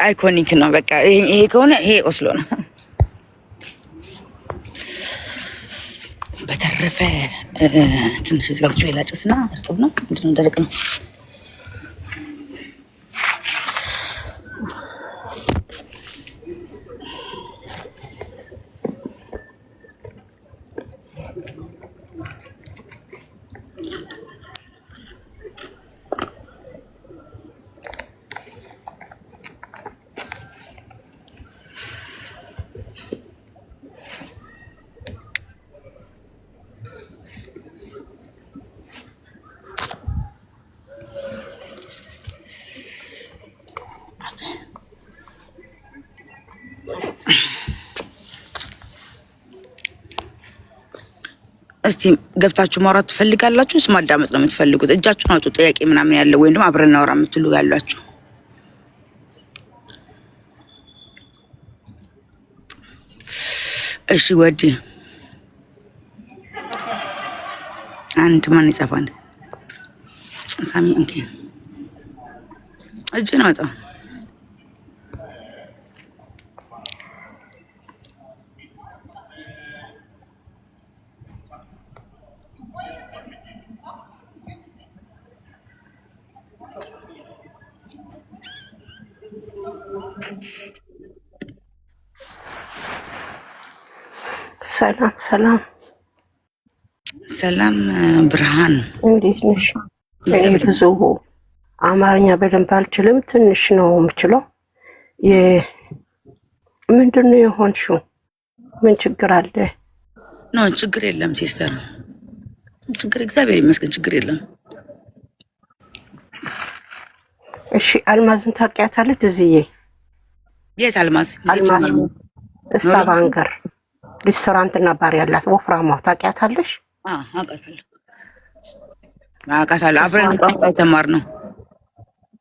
አይኮኒክ ነው በቃ ይሄ ከሆነ ይሄ ኦስሎ ነው። በተረፈ ትንሽ ዝጋብቻ ይላጭስና እርጥብ ነው ምንድነው ደረቅ ነው። እስቲ ገብታችሁ ማውራት ትፈልጋላችሁ? ማዳመጥ ነው የምትፈልጉት? እጃችሁን አውጡ። ጥያቄ ምናምን ያለው ወይንም አብረን እናወራ የምትሉ ያላችሁ እሺ። ወዲ አንድ ማን ይጻፋል? ሳሚ ኦኬ። እጅን አውጣ። ሰላም ሰላም ሰላም ብርሃን እንዴት ነሽ? እኔ ብዙ አማርኛ በደንብ አልችልም፣ ትንሽ ነው የምችለው። ምንድነው የሆንሽው? ምን ችግር አለ? ኖ ችግር የለም ሲስተር፣ ችግር እግዚአብሔር ይመስገን ችግር የለም። እሺ አልማዝን ታውቂያታለሽ? እዚዬ የት አልማዝ? አልማዝ ስታቫንገር ሬስቶራንትና ባር ያላት ወፍራማ ታውቂያታለሽ? አውቃታለሁ አውቃታለሁ። አብረን ቋንቋ የተማርነው።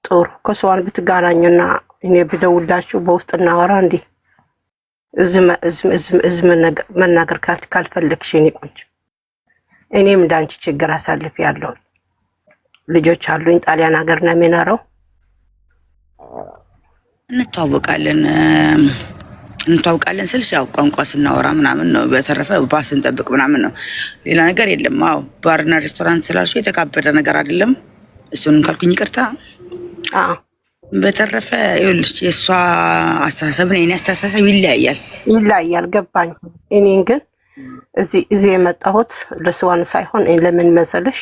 ጥሩ ከሷን ብትጋናኝና እኔ ብደውላችሁ በውስጥ እናወራ። እንዴ እዝ መናገር ካልፈለግሽ እኔ ቆንጆ፣ እኔም እንዳንቺ ችግር አሳልፍ ያለው ልጆች አሉኝ። ጣሊያን ሀገር ነው የሚኖረው። እንታውቃለን ስልሽ ያው ቋንቋ ስናወራ ምናምን ነው። በተረፈ ባስ እንጠብቅ ምናምን ነው፣ ሌላ ነገር የለም። አዎ ባርና ሬስቶራንት ስላልሽ የተካበደ ነገር አይደለም። እሱን ካልኩኝ ይቅርታ። በተረፈ ይኸውልሽ የእሷ አስተሳሰብ ነው የኔ አስተሳሰብ ይለያያል። ገባኝ። እኔን ግን እዚህ የመጣሁት ለስዋን ሳይሆን ለምን መሰለሽ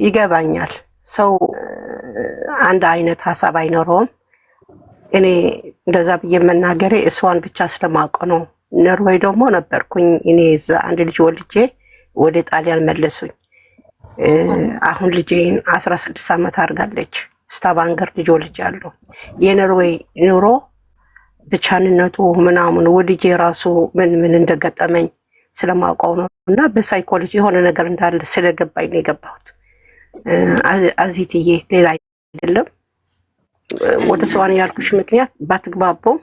ይገባኛል። ሰው አንድ አይነት ሀሳብ አይኖረውም። እኔ እንደዛ ብዬ መናገሬ እሷን ብቻ ስለማውቀው ነው። ኖርዌይ ደግሞ ነበርኩኝ እኔ እዛ አንድ ልጅ ወልጄ ወደ ጣሊያን መለሱኝ። አሁን ልጄን 16 ዓመት አድርጋለች። ስታቫንገር ልጅ ወልጃለሁ። የኖርዌይ ኑሮ ብቻነቱ ምናምን ወልጄ ራሱ ምን እንደገጠመኝ ስለማውቀው ነው። እና በሳይኮሎጂ የሆነ ነገር እንዳለ ስለገባኝ ነው የገባሁት። አዚትዬ ሌላ አይደለም። ወደ ሰዋን ያልኩሽ ምክንያት ባትግባባው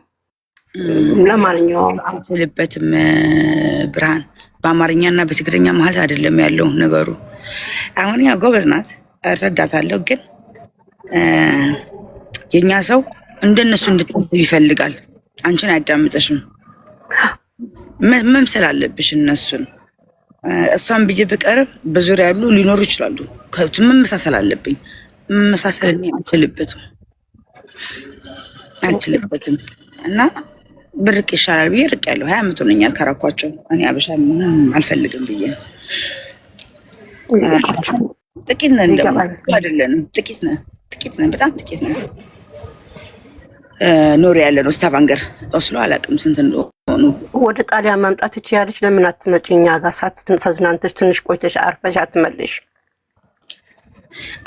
ለማንኛውም አልችልበትም። ብርሃን በአማርኛና በትግርኛ መሀል አይደለም ያለው ነገሩ። አሁን ያ ጎበዝ ናት እረዳታለሁ፣ ግን የኛ ሰው እንደነሱ እንድትመስል ይፈልጋል። አንቺን አያዳምጥሽም። መምሰል አለብሽ እነሱን። እሷን ብዬ ብቀርብ በዙሪያ ያሉ ሊኖሩ ይችላሉ። መመሳሰል አለብኝ። መመሳሰል እኔ አልችልበትም እና ብርቅ ይሻላል ብዬ ርቅ ያለው 20 ዓመት ሆነኛል ከራኳቸው። እኔ አበሻ ምንም አልፈልግም ብዬ ጥቂት ነን፣ ደግሞ አይደለንም። ጥቂት ነን፣ በጣም ጥቂት ነን። ኖር ያለ ነው ስታቫንገር ኦስሎ፣ አላውቅም ስንት እንደሆኑ። ወደ ጣሊያን መምጣት ትችያለሽ። ለምን አትመጪኝ? እኛ ጋር ተዝናንተሽ ትንሽ ቆይተሽ አርፈሽ አትመለሽ?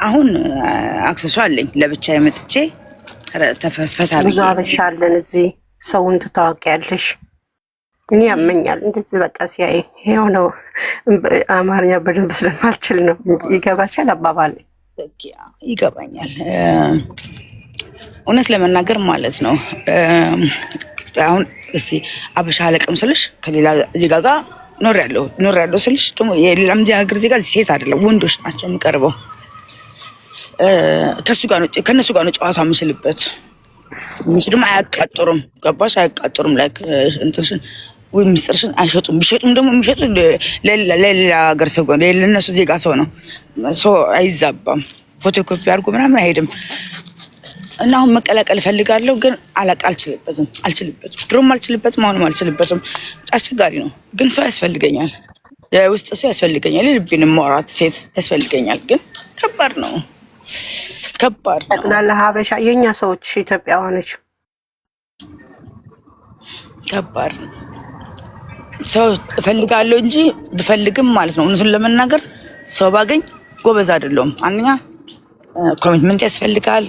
አሁን አክሰሱ አለኝ ለብቻ የመጥቼ ተፈፈታ። ብዙ አበሻ አለን እዚህ። ሰውን ትታወቂያለሽ። እኔ ያመኛል እንደዚህ በቃ ሲያይ ይሄው ነው። አማርኛ በደንብ ስለማልችል ነው። ይገባሻል አባባል? ይገባኛል እውነት ለመናገር ማለት ነው። አሁን እስቲ አበሻ አለቅም ስልሽ ከሌላ ዜጋ ጋር ኖር ያለው ስልሽ ደግሞ የሌላም ሀገር ዜጋ ሴት አይደለም ወንዶች ናቸው የምቀርበው። ከነሱ ጋር ነው ጨዋታ የምችልበት። እነሱ ደግሞ አያቃጥሩም። ገባሽ? አያቃጥሩም። ላይክ እንትንሽን ወይ ሚስጥርሽን አይሸጡም። ቢሸጡም ደግሞ የሚሸጡ ለሌላ ሀገር ሰው ነው፣ ለእነሱ ዜጋ ሰው ነው። ሰው አይዛባም። ፎቶኮፒ አድርጎ ምናምን አይሄድም። እና አሁን መቀላቀል እፈልጋለሁ፣ ግን አልችልበትም። ድሮም አልችልበትም፣ አሁንም አልችልበትም። አስቸጋሪ ነው፣ ግን ሰው ያስፈልገኛል። የውስጥ ሰው ያስፈልገኛል። የልቤን ማውራት ሴት ያስፈልገኛል፣ ግን ከባድ ነው። ጠቅላላ ሀበሻ የኛ ሰዎች ኢትዮጵያውያኖች ከባድ ነው። ሰው እፈልጋለሁ እንጂ ብፈልግም ማለት ነው እውነቱን ለመናገር ሰው ባገኝ ጎበዝ አይደለሁም። አንደኛ ኮሚትመንት ያስፈልጋል።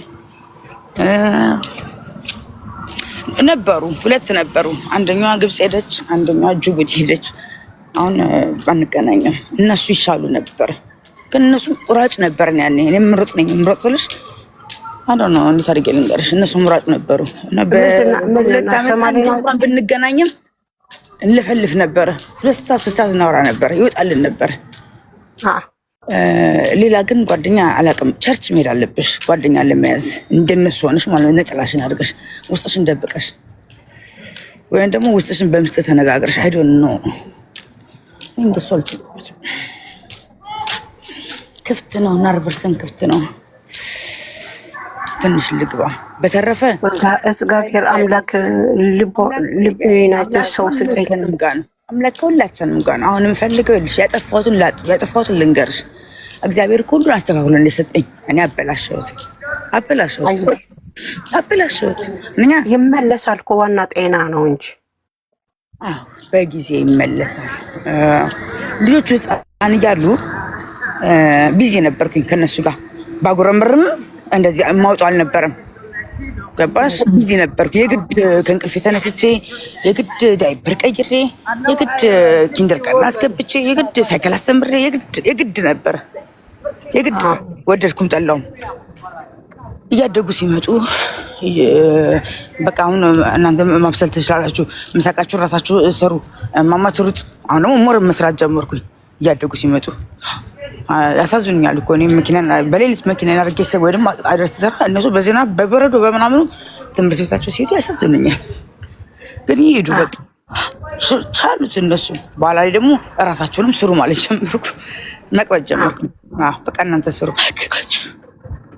ሁለት ነበሩ። አንደኛዋ ግብጽ ሄደች፣ አንደኛዋ ጅቡቲ ሄደች። አሁን አንገናኝም። እነሱ ይሻሉ ነበር፣ ግን እነሱ ቁራጭ ነበር። ያኔ እኔ ምርጥ ነኝ። ምርጥ ልሽ አንደኛ ነው። እንዴት አድርጌ ልንገርሽ? እነሱ ምራጭ ነበሩ እና በሁለት ዓመት እንኳን ብንገናኝም እንለፈልፍ ነበረ። 2 ሰዓት እናወራ ነበረ፣ ይወጣልን ነበረ። ሌላ ግን ጓደኛ አላውቅም። ቸርች መሄድ አለብሽ ጓደኛ ለመያዝ እንደነሱ ሆነሽ ማለት ነጠላሽን አድርገሽ ውስጥሽን ደብቀሽ ወይም ደግሞ ውስጥሽን በምስጢር ተነጋግረሽ አይዶን ነው። እንደሱ አልችልበትም። ክፍት ነው፣ ናርቨርስን ክፍት ነው። ትንሽ ልግባ። በተረፈ እግዚአብሔር አምላክ ልቤናቸው ሰው ስልከንም ጋር ነው። አምላክ ከሁላችንም ጋር ነው። አሁን የምፈልገው ይልሽ ያጠፋሁትን ልንገርሽ። እግዚአብሔር ሁሉን አስተካክሎ እንደሰጠኝ እኔ አበላሸሁት። እኛ ይመለሳል እኮ ዋና ጤና ነው እንጂ። አዎ በጊዜ ይመለሳል። ልጆቹ ህፃን እያሉ ቢዚ ነበርኩኝ ከነሱ ጋር ባጉረምርም እንደዚህ ማውጣው አልነበረም። ገባሽ? ቢዚ ነበርኩ። የግድ ከእንቅልፍ ተነስቼ የግድ ዳይፐር ቀይሬ የግድ ኪንደር ቀን አስገብቼ የግድ ሳይክል አስተምሬ የግድ ነበር። የግድ ወደድኩም ጠላውም እያደጉ ሲመጡ በቃ አሁን እናንተ ማብሰል ትችላላችሁ፣ ምሳቃችሁ ራሳችሁ ሰሩ፣ ማማ ትሩጥ። አሁን ደግሞ ሞር መስራት ጀመርኩኝ። እያደጉ ሲመጡ ያሳዝኑኛል እኮ እኔ በሌሊት መኪና አድርጌ ሰብ ወይ ደግሞ አድረስ ተሰራ እነሱ በዜና በበረዶ በምናምኑ ትምህርት ቤታቸው ሲሄዱ ያሳዝኑኛል። ግን ይሄዱ በቃ ቻሉት እነሱ። በኋላ ላይ ደግሞ እራሳቸውንም ስሩ ማለት ጀመርኩ፣ መቅበጥ ጀመርኩ። በቃ እናንተ ስሩ።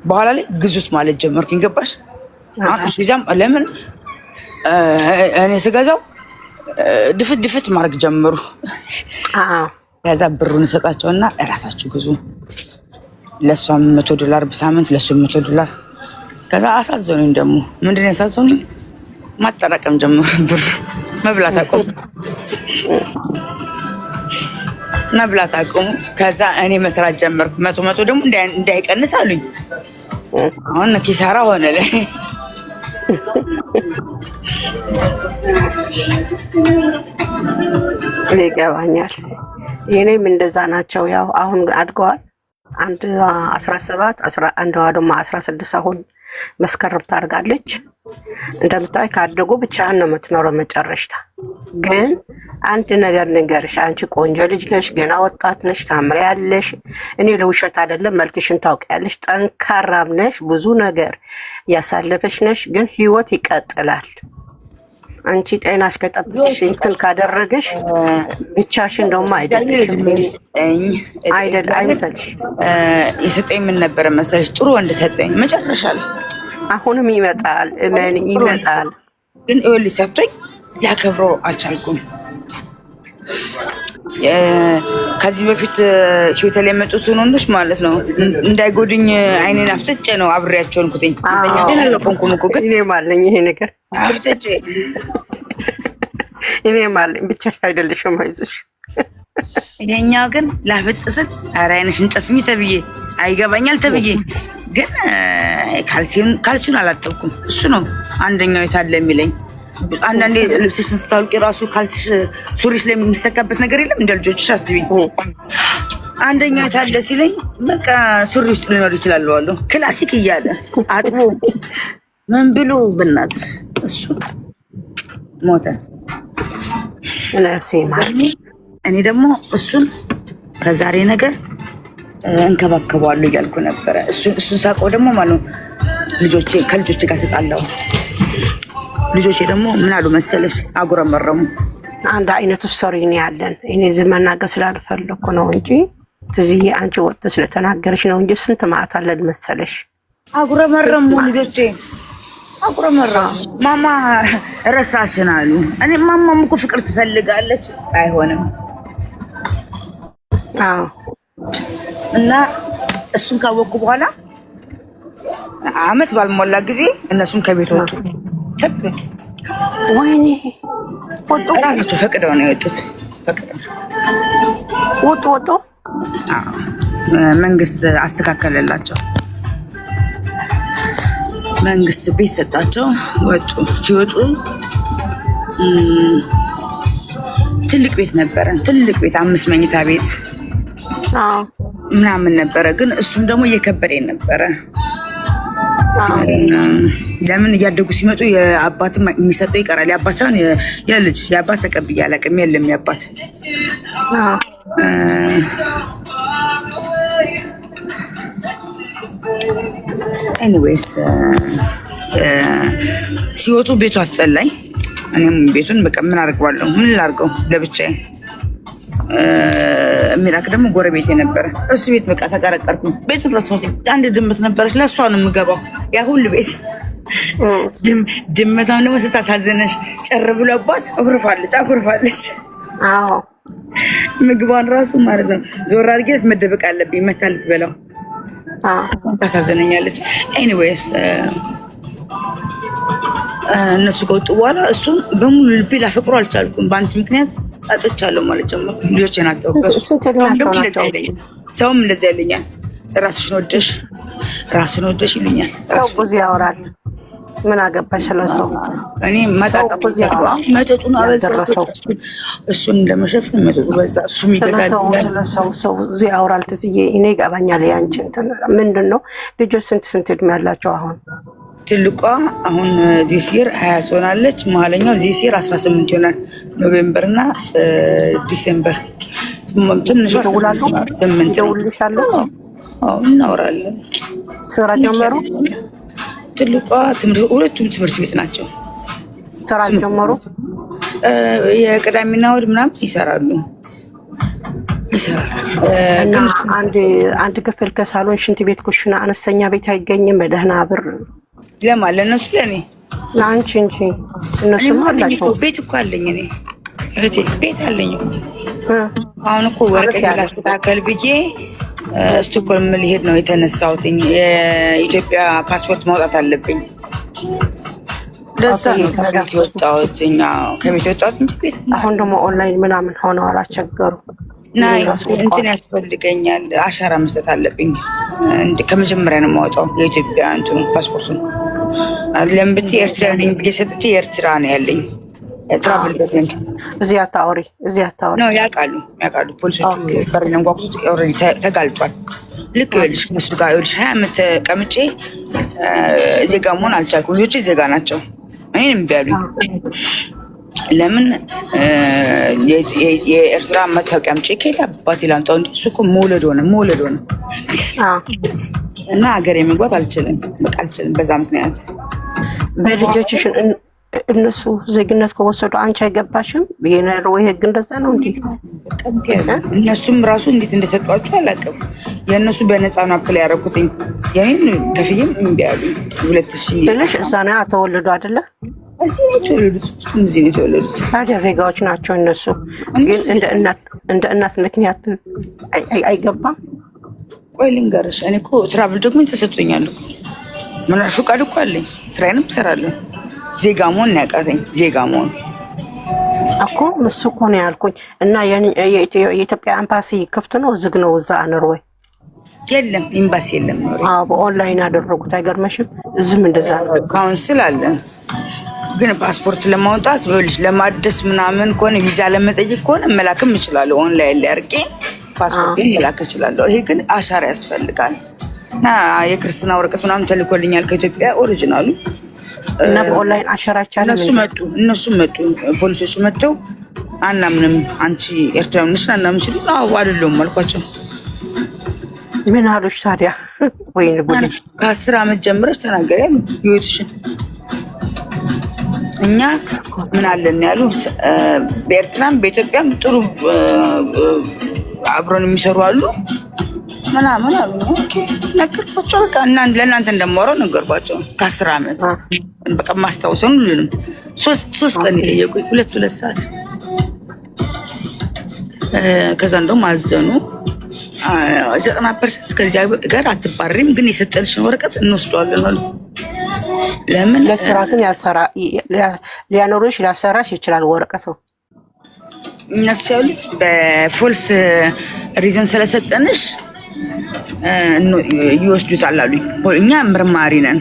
በኋላ ላይ ግዙት ማለት ጀመርኩኝ። ገባሽ? አሁን አስቤዛም ለምን እኔ ስገዛው ድፍት ማድረግ ጀመሩ። ከዛ ብሩን እሰጣቸውና እራሳችሁ ግዙ። ለሷም $100 በሳምንት ለሱም $100። ከዛ አሳዘኑኝ። ደግሞ ምንድን ነው ያሳዘኑኝ? ማጠራቀም ጀመሩ። ብር መብላት አቆሙ። ከዛ እኔ መስራት ጀመርኩ። መቶ ደግሞ እንዳይቀንስ አሉኝ። አሁን ኪሳራ ሆነ ላይ ይገባኛል። የኔም እንደዛ ናቸው። ያው አሁን አድገዋል። አንድ 17 አንዷ ደግሞ 16 አሁን መስከረም ታርጋለች። እንደምታይ ካደጉ ብቻህን ነው የምትኖረው። መጨረሻ ግን አንድ ነገር ንገርሽ፣ አንቺ ቆንጆ ልጅ ነሽ፣ ገና ወጣት ነሽ፣ ታምሪያለሽ። እኔ ለውሸት አይደለም፣ መልክሽን ታውቂያለሽ። ጠንካራም ነሽ፣ ብዙ ነገር ያሳለፈሽ ነሽ። ግን ህይወት ይቀጥላል። አንቺ ጤናሽ ከጠበቅሽ እንትን ካደረገሽ ብቻሽን ደግሞ አይደለም አይመሰልሽ። የሰጠኝ ምን ነበረ መሰለሽ? ጥሩ ወንድ ሰጠኝ መጨረሻ ላይ። አሁንም ይመጣል፣ እመን ይመጣል። ግን ይኸውልሽ ሰጥቶኝ ላከብረው አልቻልኩም። ከዚህ በፊት ህይወቴ ላይ የመጡት ወንዶች ማለት ነው እንዳይጎድኝ አይኔን አፍጥጬ ነው አብሬያቸው እንኩትኝ። ግን አልቆምኩም እኮ። ግን እኔም አለኝ ይሄ ነገር አፍጥጬ እኔም አለኝ። ብቻሽ አይደለሽም፣ አይዞሽ። እኛ ግን ላፍጥስን ኧረ አይንሽን ጨፍኝ ተብዬ አይገባኛል ተብዬ ግን ካልሲውን አላጠብኩም። እሱ ነው አንደኛው የታለ የሚለኝ። አንዳንዴ ልብስሽን ስታውቂ ራሱ ካልሲሽ ሱሪሽ ላይ የሚስተካበት ነገር የለም። እንደ ልጆችሽ አስቢኝ። አንደኛው የታለ ሲለኝ በቃ ሱሪ ውስጥ ሊኖር ይችላል አሉ። ክላሲክ እያለ አጥቦ ምን ብሎ በእናትሽ እሱ ሞተ። ነፍሴ ማለት እኔ ደግሞ እሱን ከዛሬ ነገር እንከባከበዋለሁ እያልኩ ነበረ። እሱን ሳውቀው ደግሞ ማለት ነው ከልጆቼ ጋር ተጣላሁ። ልጆቼ ደግሞ ምን አሉ መሰለሽ አጉረመረሙ። አንድ አይነት ስቶሪ ነው ያለን። እኔ ዝም መናገር ስላልፈለኩ ነው እንጂ ትዝዬ አንቺ ወጥተሽ ስለተናገርሽ ነው እንጂ ስንት ማዕት አለን መሰለሽ። አጉረመረሙ ልጆቼ አጉረመረሙ። ማማ ረሳሽን አሉ። እኔ ማማም እኮ ፍቅር ትፈልጋለች አይሆንም። አዎ እና እሱን ካወቅኩ በኋላ አመት ባልሞላ ጊዜ እነሱም ከቤት ወጡ። ወይኔ ወጡ። ራሳቸው ፈቅደው ነው የወጡት። ፈቅደው ወጡ። መንግስት አስተካከለላቸው። መንግስት ቤት ሰጣቸው፣ ወጡ። ሲወጡ ትልቅ ቤት ነበረ። ትልቅ ቤት 5 መኝታ ቤት ምናምን ነበረ። ግን እሱም ደግሞ እየከበደኝ ነበረ። ለምን እያደጉ ሲመጡ የአባት የሚሰጠው ይቀራል። የአባት ሳይሆን የልጅ የአባት ተቀብዬ አላውቅም። የለም የአባት ኤኒዌይስ ሲወጡ ቤቱ አስጠላኝ። እኔም ቤቱን በቃ ምን አድርገዋለሁ? ምን ላድርገው ለብቻዬ። ሚራክ ደግሞ ጎረቤት የነበረ እሱ ቤት በቃ ተቀረቀርኩ። ቤቱን ረሳሁት። አንድ ድመት ነበረች፣ ለእሷ ነው የምገባው ያ ሁሉ ቤት። ድመቷም ደግሞ ስታሳዝነሽ ጨር ብሎባት አኩርፋለች። አዎ ምግቧን ራሱ ማለት ነው ዞር አድርጌ መደበቅ አለብኝ መታ ልትበላው። ታሳዝነኛለች። ኤኒዌይስ እነሱ ከወጡ በኋላ እሱን በሙሉ ልቤ ላፈቅሮ አልቻልኩም። በአንቺ ምክንያት አጥቻለሁ ማለት ጀመርኩ። ልጆቼን አጣሁበት። ሰውም እንደዚህ ያለኛል። ራስሽን ወደሽ ይሉኛል። ሰው ብዙ ያወራል። ምን አገባሽ ስለሰው? እኔ መጠጡን አበዛው። እሱን እንደመሸፈን መጠጡ በዛ። እሱም ይገዛል። ሰው ብዙ ያወራል። ትዝዬ እኔ ይገባኛል። ያንቺ እንትን ምንድን ነው? ልጆች ስንት እድሜ ያላቸው አሁን? ትልቋ አሁን ዚስ ይር 20 ትሆናለች። መሀለኛው ዚስ ይር 18 ይሆናል። ኖቬምበር እና ዲሴምበር። ትንሽ ይደውላሉ። 8 ይደውልሻሉ። እናወራለን። ስራ ጀመሩ። ትልቋ ሁለቱም ትምህርት ቤት ናቸው። ስራ ጀመሩ። የቅዳሜና እሑድ ምናምን ይሰራሉ። እና አንድ ክፍል ከሳሎን ሽንት ቤት፣ ኩሽና፣ አነስተኛ ቤት አይገኝም በደህና ብር? ለማን? ለእነሱ? ለእኔ? ለአንቺ እንጂ እነሱም አላቸው። ቤት እኮ አለኝ እኔ እህቴ፣ ቤት አለኝ። አሁን እኮ ወረቀት ላስተካከል ብዬ ስቶክሆልም ልሄድ ነው የተነሳሁት። የኢትዮጵያ ፓስፖርት ማውጣት አለብኝ። ለዛ ነው ከቤት የወጣሁት እንጂ ቤት። አሁን ደግሞ ኦንላይን ምናምን ሆነዋል፣ አስቸገሩ። እንትን ያስፈልገኛል፣ አሻራ መስጠት አለብኝ። ከመጀመሪያ ነው የማወጣው የኢትዮጵያ እንትኑ ፓስፖርቱን። ለምን ብትይ ኤርትራ ነኝ ብዬ ሰጥቼ ኤርትራ ነው ያለኝ ትራቭል ዶክመንት። እዚህ አታውሪ ነው። ያውቃሉ ፖሊሶቹ። በሬን እንኳኩት ኦልሬዲ ተጋልጧል። ልክ ይኸውልሽ ከእሱ ጋር ይኸውልሽ 20 ዓመት ተቀምጬ ዜጋ መሆን አልቻልኩም። ልጆቼ ዜጋ ናቸው። እኔን እምቢ አሉኝ። ለምን የኤርትራ መታወቂያ አምጪ ከየት አባቴ ላምጣው? እንደ እሱ እኮ መውለድ ሆነ እና ሀገሬ መግባት አልችልም። በቃ አልችልም። በዛ ምክንያት በልጆችሽ እነሱ ዜግነት ከወሰዱ አንቺ አይገባሽም? የኖርዌይ ሕግ እንደዛ ነው እንዴ? እነሱም ራሱ እንዴት እንደሰጧቸው አላውቅም። የእነሱ በነፃ ነው አፕላይ ያደረኩትኝ። የኔን ከፍዬም እምቢ አሉኝ። 2000 ትንሽ እዛ ነው ተወለዱ አይደለ? እዚህ ነው የተወለዱት። እዚህ ነው የተወለዱት። ታዲያ ዜጋዎች ናቸው እነሱ። ግን እንደ እናት ምክንያት አይገባም። ቆይ ልንገርሽ፣ እኔ እኮ ትራቭል ዶክመንት ተሰጥቶኛል እኮ ምን ፈቃድ እኮ አለኝ። ስራዬንም እሰራለሁ። ዜጋ መሆን ያቃተኝ ዜጋ መሆን እኮ እሱ እኮ ነው ያልኩኝ። እና የኢትዮጵያ ኤምባሲ ክፍት ነው ዝግ ነው እዛ ኖርዌይ? የለም ኤምባሲ የለም። በኦንላይን ያደረጉት አይገርመሽም? እዚህም እንደዛ ነው። ካውንስል አለ። ግን ፓስፖርት ለማውጣት ወልጅ ለማደስ ምናምን ከሆነ ቪዛ ለመጠየቅ ከሆነ መላክም እችላለሁ። ኦንላይን ላይ አድርጌ ፓስፖርት መላክ እችላለሁ። ይሄ ግን አሻራ ያስፈልጋል። እና የክርስትና ወረቀት ምናምን ተልኮልኛል ከኢትዮጵያ ኦሪጂናሉ። እና በኦንላይን አሻራ ይቻላል። እነሱ መጡ ፖሊሶች መጥተው አናምንም አንቺ ኤርትራዊ ነሽ አናምንም ሲሉ አዎ አይደለም አልኳቸው። ምን አሉሽ ታዲያ? ወይኔ ጉድ! ከ10 ዓመት ጀምረሽ ተናገሪ ያሉ ህይወትሽን እኛ ምን አለን ያሉ በኤርትራም በኢትዮጵያም ጥሩ አብረን የሚሰሩ አሉ ምናምን አሉ። ኦኬ ነገርኳቸው። በቃ ለእናንተ እንደማወራው ነገርኳቸው። ከ10 ዓመት በቃ ማስታወሰውን ሁሉንም ሶስት ቀን የጠየቁኝ 2 ሰዓት። ከዛ እንደውም አዘኑ። 90% ከዚያ ጋር አትባሪም፣ ግን የሰጠንሽን ወረቀት እንወስደዋለን አሉ። ለምን ለስራ ግን ሊያኖርሽ ሊያሰራሽ ይችላል ወረቀቱ። እነሱ ያሉት በፎልስ ሪዝን ስለሰጠንሽ ይወስዱታል አሉኝ። እኛ ምርማሪ ነን።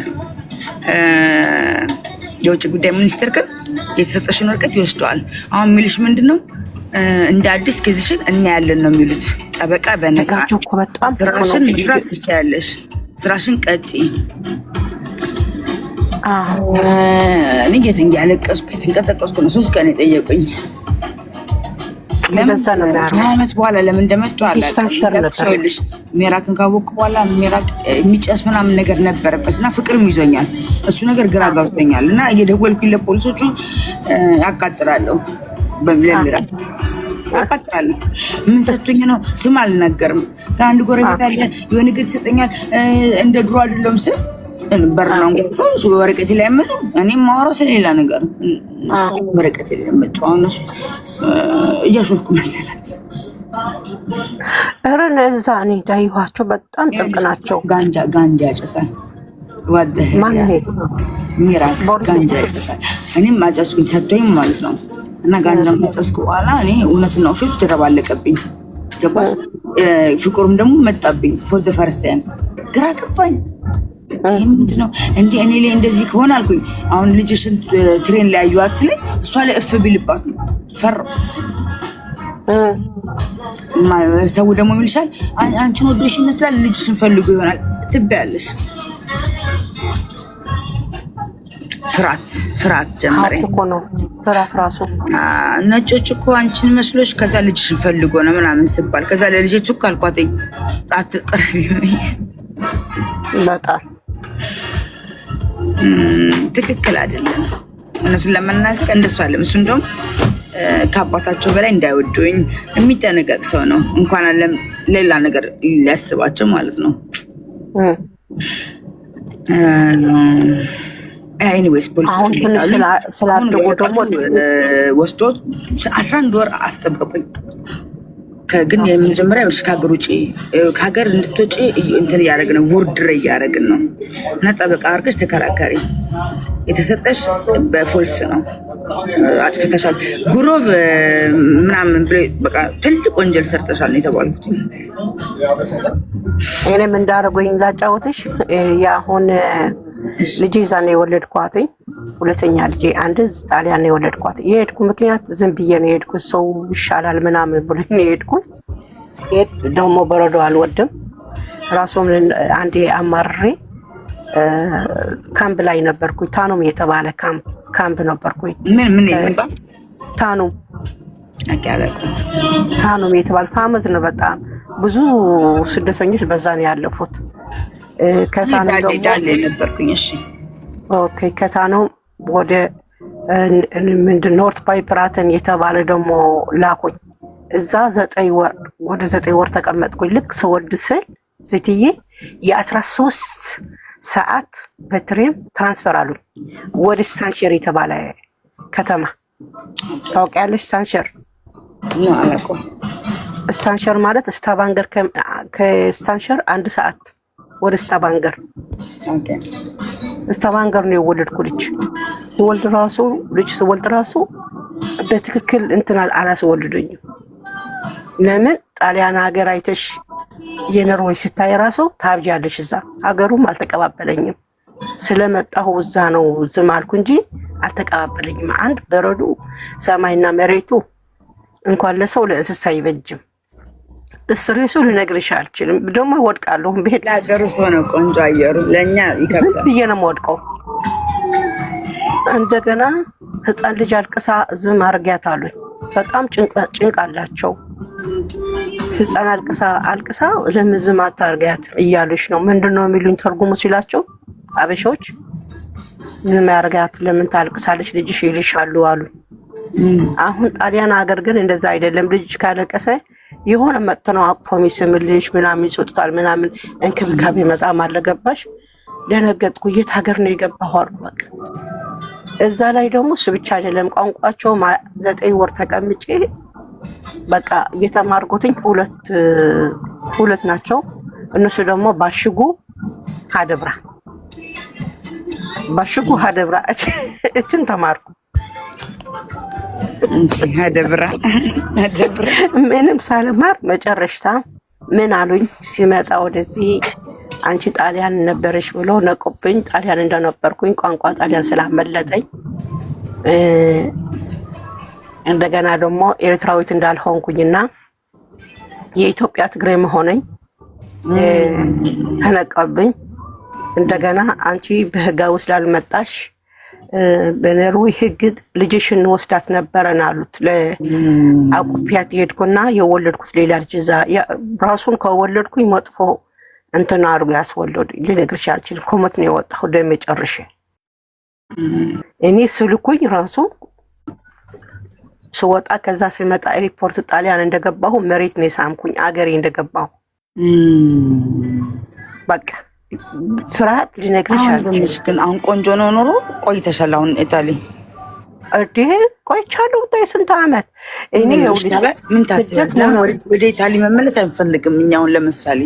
የውጭ ጉዳይ ሚኒስቴር ግን የተሰጠሽን ወረቀት ይወስደዋል። አሁን የሚልሽ ምንድን ነው? እንደ አዲስ ኬዝሽን እናያለን ነው የሚሉት። ጠበቃ በነፃ ስራሽን መስራት ትችያለሽ፣ ስራሽን ቀጥይ። እኔ እያለቀስኩ የተንቀጠቀስኩ ነው። 3 ቀን የጠየቁኝ ከዓመት በኋላ ለምን እንደመጡ አላውቅም። ሜራክን ካወቅኩ በኋላ ሜራክ የሚጨስ ምናምን ነገር ነበረበት እና ፍቅርም ይዞኛል። እሱ ነገር ግራ ገብቶኛል እና እየደወልኩኝ ለፖሊሶቹ ያቃጥላለሁ በሚለምራ ያቃጥላለሁ። ምን ሰጥቶኝ ነው? ስም አልናገርም። ከአንድ ጎረቤት አለ የሆነ ነገር ይሰጠኛል። እንደ ድሮ አይደለም ስም በር ነው እንግዲህ ወረቀት ላይ ያመጡ። እኔም ማወራው ስለሌላ ነገር ወረቀት ላይ ያመጡ። አሁን እሱ እያሾፍኩ መሰላቸው። ኧረ እነዛ እኔ ዳይዋቸው በጣም ጥብቅ ናቸው። ጋንጃ ያጨሳል። ዋደህ ሚራክ ጋንጃ ያጨሳል። እኔም አጨስኩኝ ሰጥቶኝ ማለት ነው። እና ጋንጃም ከጨስኩ በኋላ እኔ እውነትና ውሸት ተደባለቀብኝ። ገባሽ? ፍቅሩም ደግሞ መጣብኝ። ፎር ዘ ፈርስት ታይም ግራ ገባኝ። ይሄ ምንድን ነው እንዴ? እኔ ላይ እንደዚህ ከሆነ አልኩኝ። አሁን ልጅሽን ትሬን ላይ አዩዋት ስለኝ እሷ ላይ እፍ ቢልባት ነው ፈራሁ። ሰው ደግሞ ይልሻል አንቺን ወዶሽ ይመስላል ልጅሽን ፈልጎ ይሆናል ትበያለሽ። ፍርሃት ጀመረኝ እኮ ነው። ፍርሃት ራሱ ነጮች እኮ አንቺን መስሎሽ ከዛ ልጅሽን ፈልጎ ነው ምናምን ስባል ከዛ ለልጅቱ እኮ አልኳትኝ አትቀርቢ በጣም ትክክል አይደለም። እነሱን ለመናገር እንደሱ አለም። እሱ እንደውም ከአባታቸው በላይ እንዳይወዱኝ የሚጠነቀቅ ሰው ነው። እንኳን አለም ሌላ ነገር ሊያስባቸው ማለት ነው። ኤኒዌይስ ፖሊስ ስላደጉ ደግሞ ወስዶ 11 ወር አስጠበቁኝ። ግን የመጀመሪያ ከሀገር ውጭ ከሀገር እንድትወጪ እንትን እያደረግን ነው፣ ውርድር እያደረግን ነው። እና ጠበቃ አድርገሽ ተከራካሪ። የተሰጠሽ በፎልስ ነው፣ አጥፍተሻል፣ ጉሮቭ ምናምን ብሎ በቃ ትልቅ ወንጀል ሰርተሻል ነው የተባልኩት። እኔም እንዳደረጉኝ ላጫወትሽ። የአሁን ልጄ እዛ ነው የወለድኳትኝ። ሁለተኛ ልጄ አንድ ጣሊያን ነው የወለድኳት። የሄድኩ ምክንያት ዝም ብዬ ነው የሄድኩት። ሰው ይሻላል ምናምን ብሎ ነው የሄድኩት። ስሄድ ደግሞ በረዶ አልወድም። ራሱም አንዴ አማርሬ ካምፕ ላይ ነበርኩኝ። ታኑም የተባለ ካምፕ ነበርኩኝ። ምን ይባል? ታኑም የተባለ ፋመዝ ነው። በጣም ብዙ ስደተኞች በዛ ነው ያለፉት። ከታኑም ከታኑም ወደ ምንድን ኖርት ፓይፕራተን የተባለ ደግሞ ላኩኝ። እዛ 9 ወር ተቀመጥኩኝ። ልክ ስወልድ ስል ሴትዬ የ13 ሰዓት በትሬን ትራንስፈር አሉኝ ወደ ስታንሸር የተባለ ከተማ። ታውቂያለሽ? ስታንሸር ማለት ስታቫንገር፣ ከስታንሸር 1 ሰዓት ወደ ስታቫንገር ነው የወለድኩ። ልጅ ስወልድ ራሱ በትክክል እንትን አላስወልዱኝም። ለምን? ጣሊያን ሀገር አይተሽ የኖርዌይ ስታይ ራሱ ታብጃለሽ። እዛ ሀገሩም አልተቀባበለኝም። ስለመጣሁ እዛ ነው ዝም አልኩ እንጂ አልተቀባበለኝም። አንድ በረዶ ሰማይና መሬቱ እንኳን ለሰው ለእንስሳ አይበጅም። እስትሬሱ ልነግርሽ አልችልም። ደግሞ ወድቃለሁ። ብሄድ ለአገሩ ሰው ነው ቆንጆ አየሩ፣ ለእኛ ይከብዳል። ዝም ብዬ ነው የምወድቀው። እንደገና ህፃን ልጅ አልቅሳ ዝም አርጊያት አሉኝ። በጣም ጭንቅ አላቸው። ህፃን አልቅሳ ለምን ዝም አታርጊያት እያሉሽ ነው? ምንድን ነው የሚሉኝ ተርጉሙ ሲላቸው አበሻዎች ዝም ያርጋት ለምን ታልቅሳለች ልጅሽ ይልሻሉ አሉ። አሁን ጣሊያን ሀገር ግን እንደዛ አይደለም። ልጅ ካለቀሰ የሆነ መጥቶ ነው አቅፎ የሚስምልሽ ምናምን ይሰጡታል ምናምን እንክብካቤ በጣም አለገባሽ። ደነገጥኩ። የት ሀገር ነው የገባሁ አልኩ። በቃ እዛ ላይ ደግሞ እሱ ብቻ አይደለም ቋንቋቸው 9 ወር ተቀምጬ በቃ እየተማርኩትኝ ሁለት ናቸው። እነሱ ደግሞ ባሽጉ ሀደብራ እችን ተማርኩ። ሀደብራ ምንም ሳልማር መጨረሻ ምን አሉኝ ሲመጣ ወደዚህ አንቺ ጣሊያን ነበረሽ ብሎ ነቁብኝ። ጣሊያን እንደነበርኩኝ ቋንቋ ጣሊያን ስላመለጠኝ እንደገና ደግሞ ኤርትራዊት እንዳልሆንኩኝና የኢትዮጵያ ትግሬ መሆነኝ ተነቀብኝ። እንደገና አንቺ በህጋዊ ስላልመጣሽ በኖርዌይ ህግ ልጅሽን ወስዳት ነበረን አሉት። ለአቁፒያት ሄድኩና የወለድኩት ሌላ ልጅ እዛ ራሱን ከወለድኩኝ መጥፎ እንትን አድርጎ ያስወለዱ ልነግርሽ አልችልም። ኮመት ነው የወጣሁ ደም ጨርሼ እኔ ስልኩኝ ራሱ ስወጣ ከዛ ሲመጣ ሪፖርት ጣሊያን እንደገባሁ መሬት ነው የሳምኩኝ አገሬ እንደገባሁ በቃ ፍርሃት ልነግርሽ አልችልም። ግን አሁን ቆንጆ ነው ኑሮ ቆይተሻል። አሁን ኢጣሊ ቆይቻለሁ። ስንት ዓመት እኔ ምን ታስቢያለሽ? ወደ ኢጣሊ መመለስ አንፈልግም እኛ። አሁን ለምሳሌ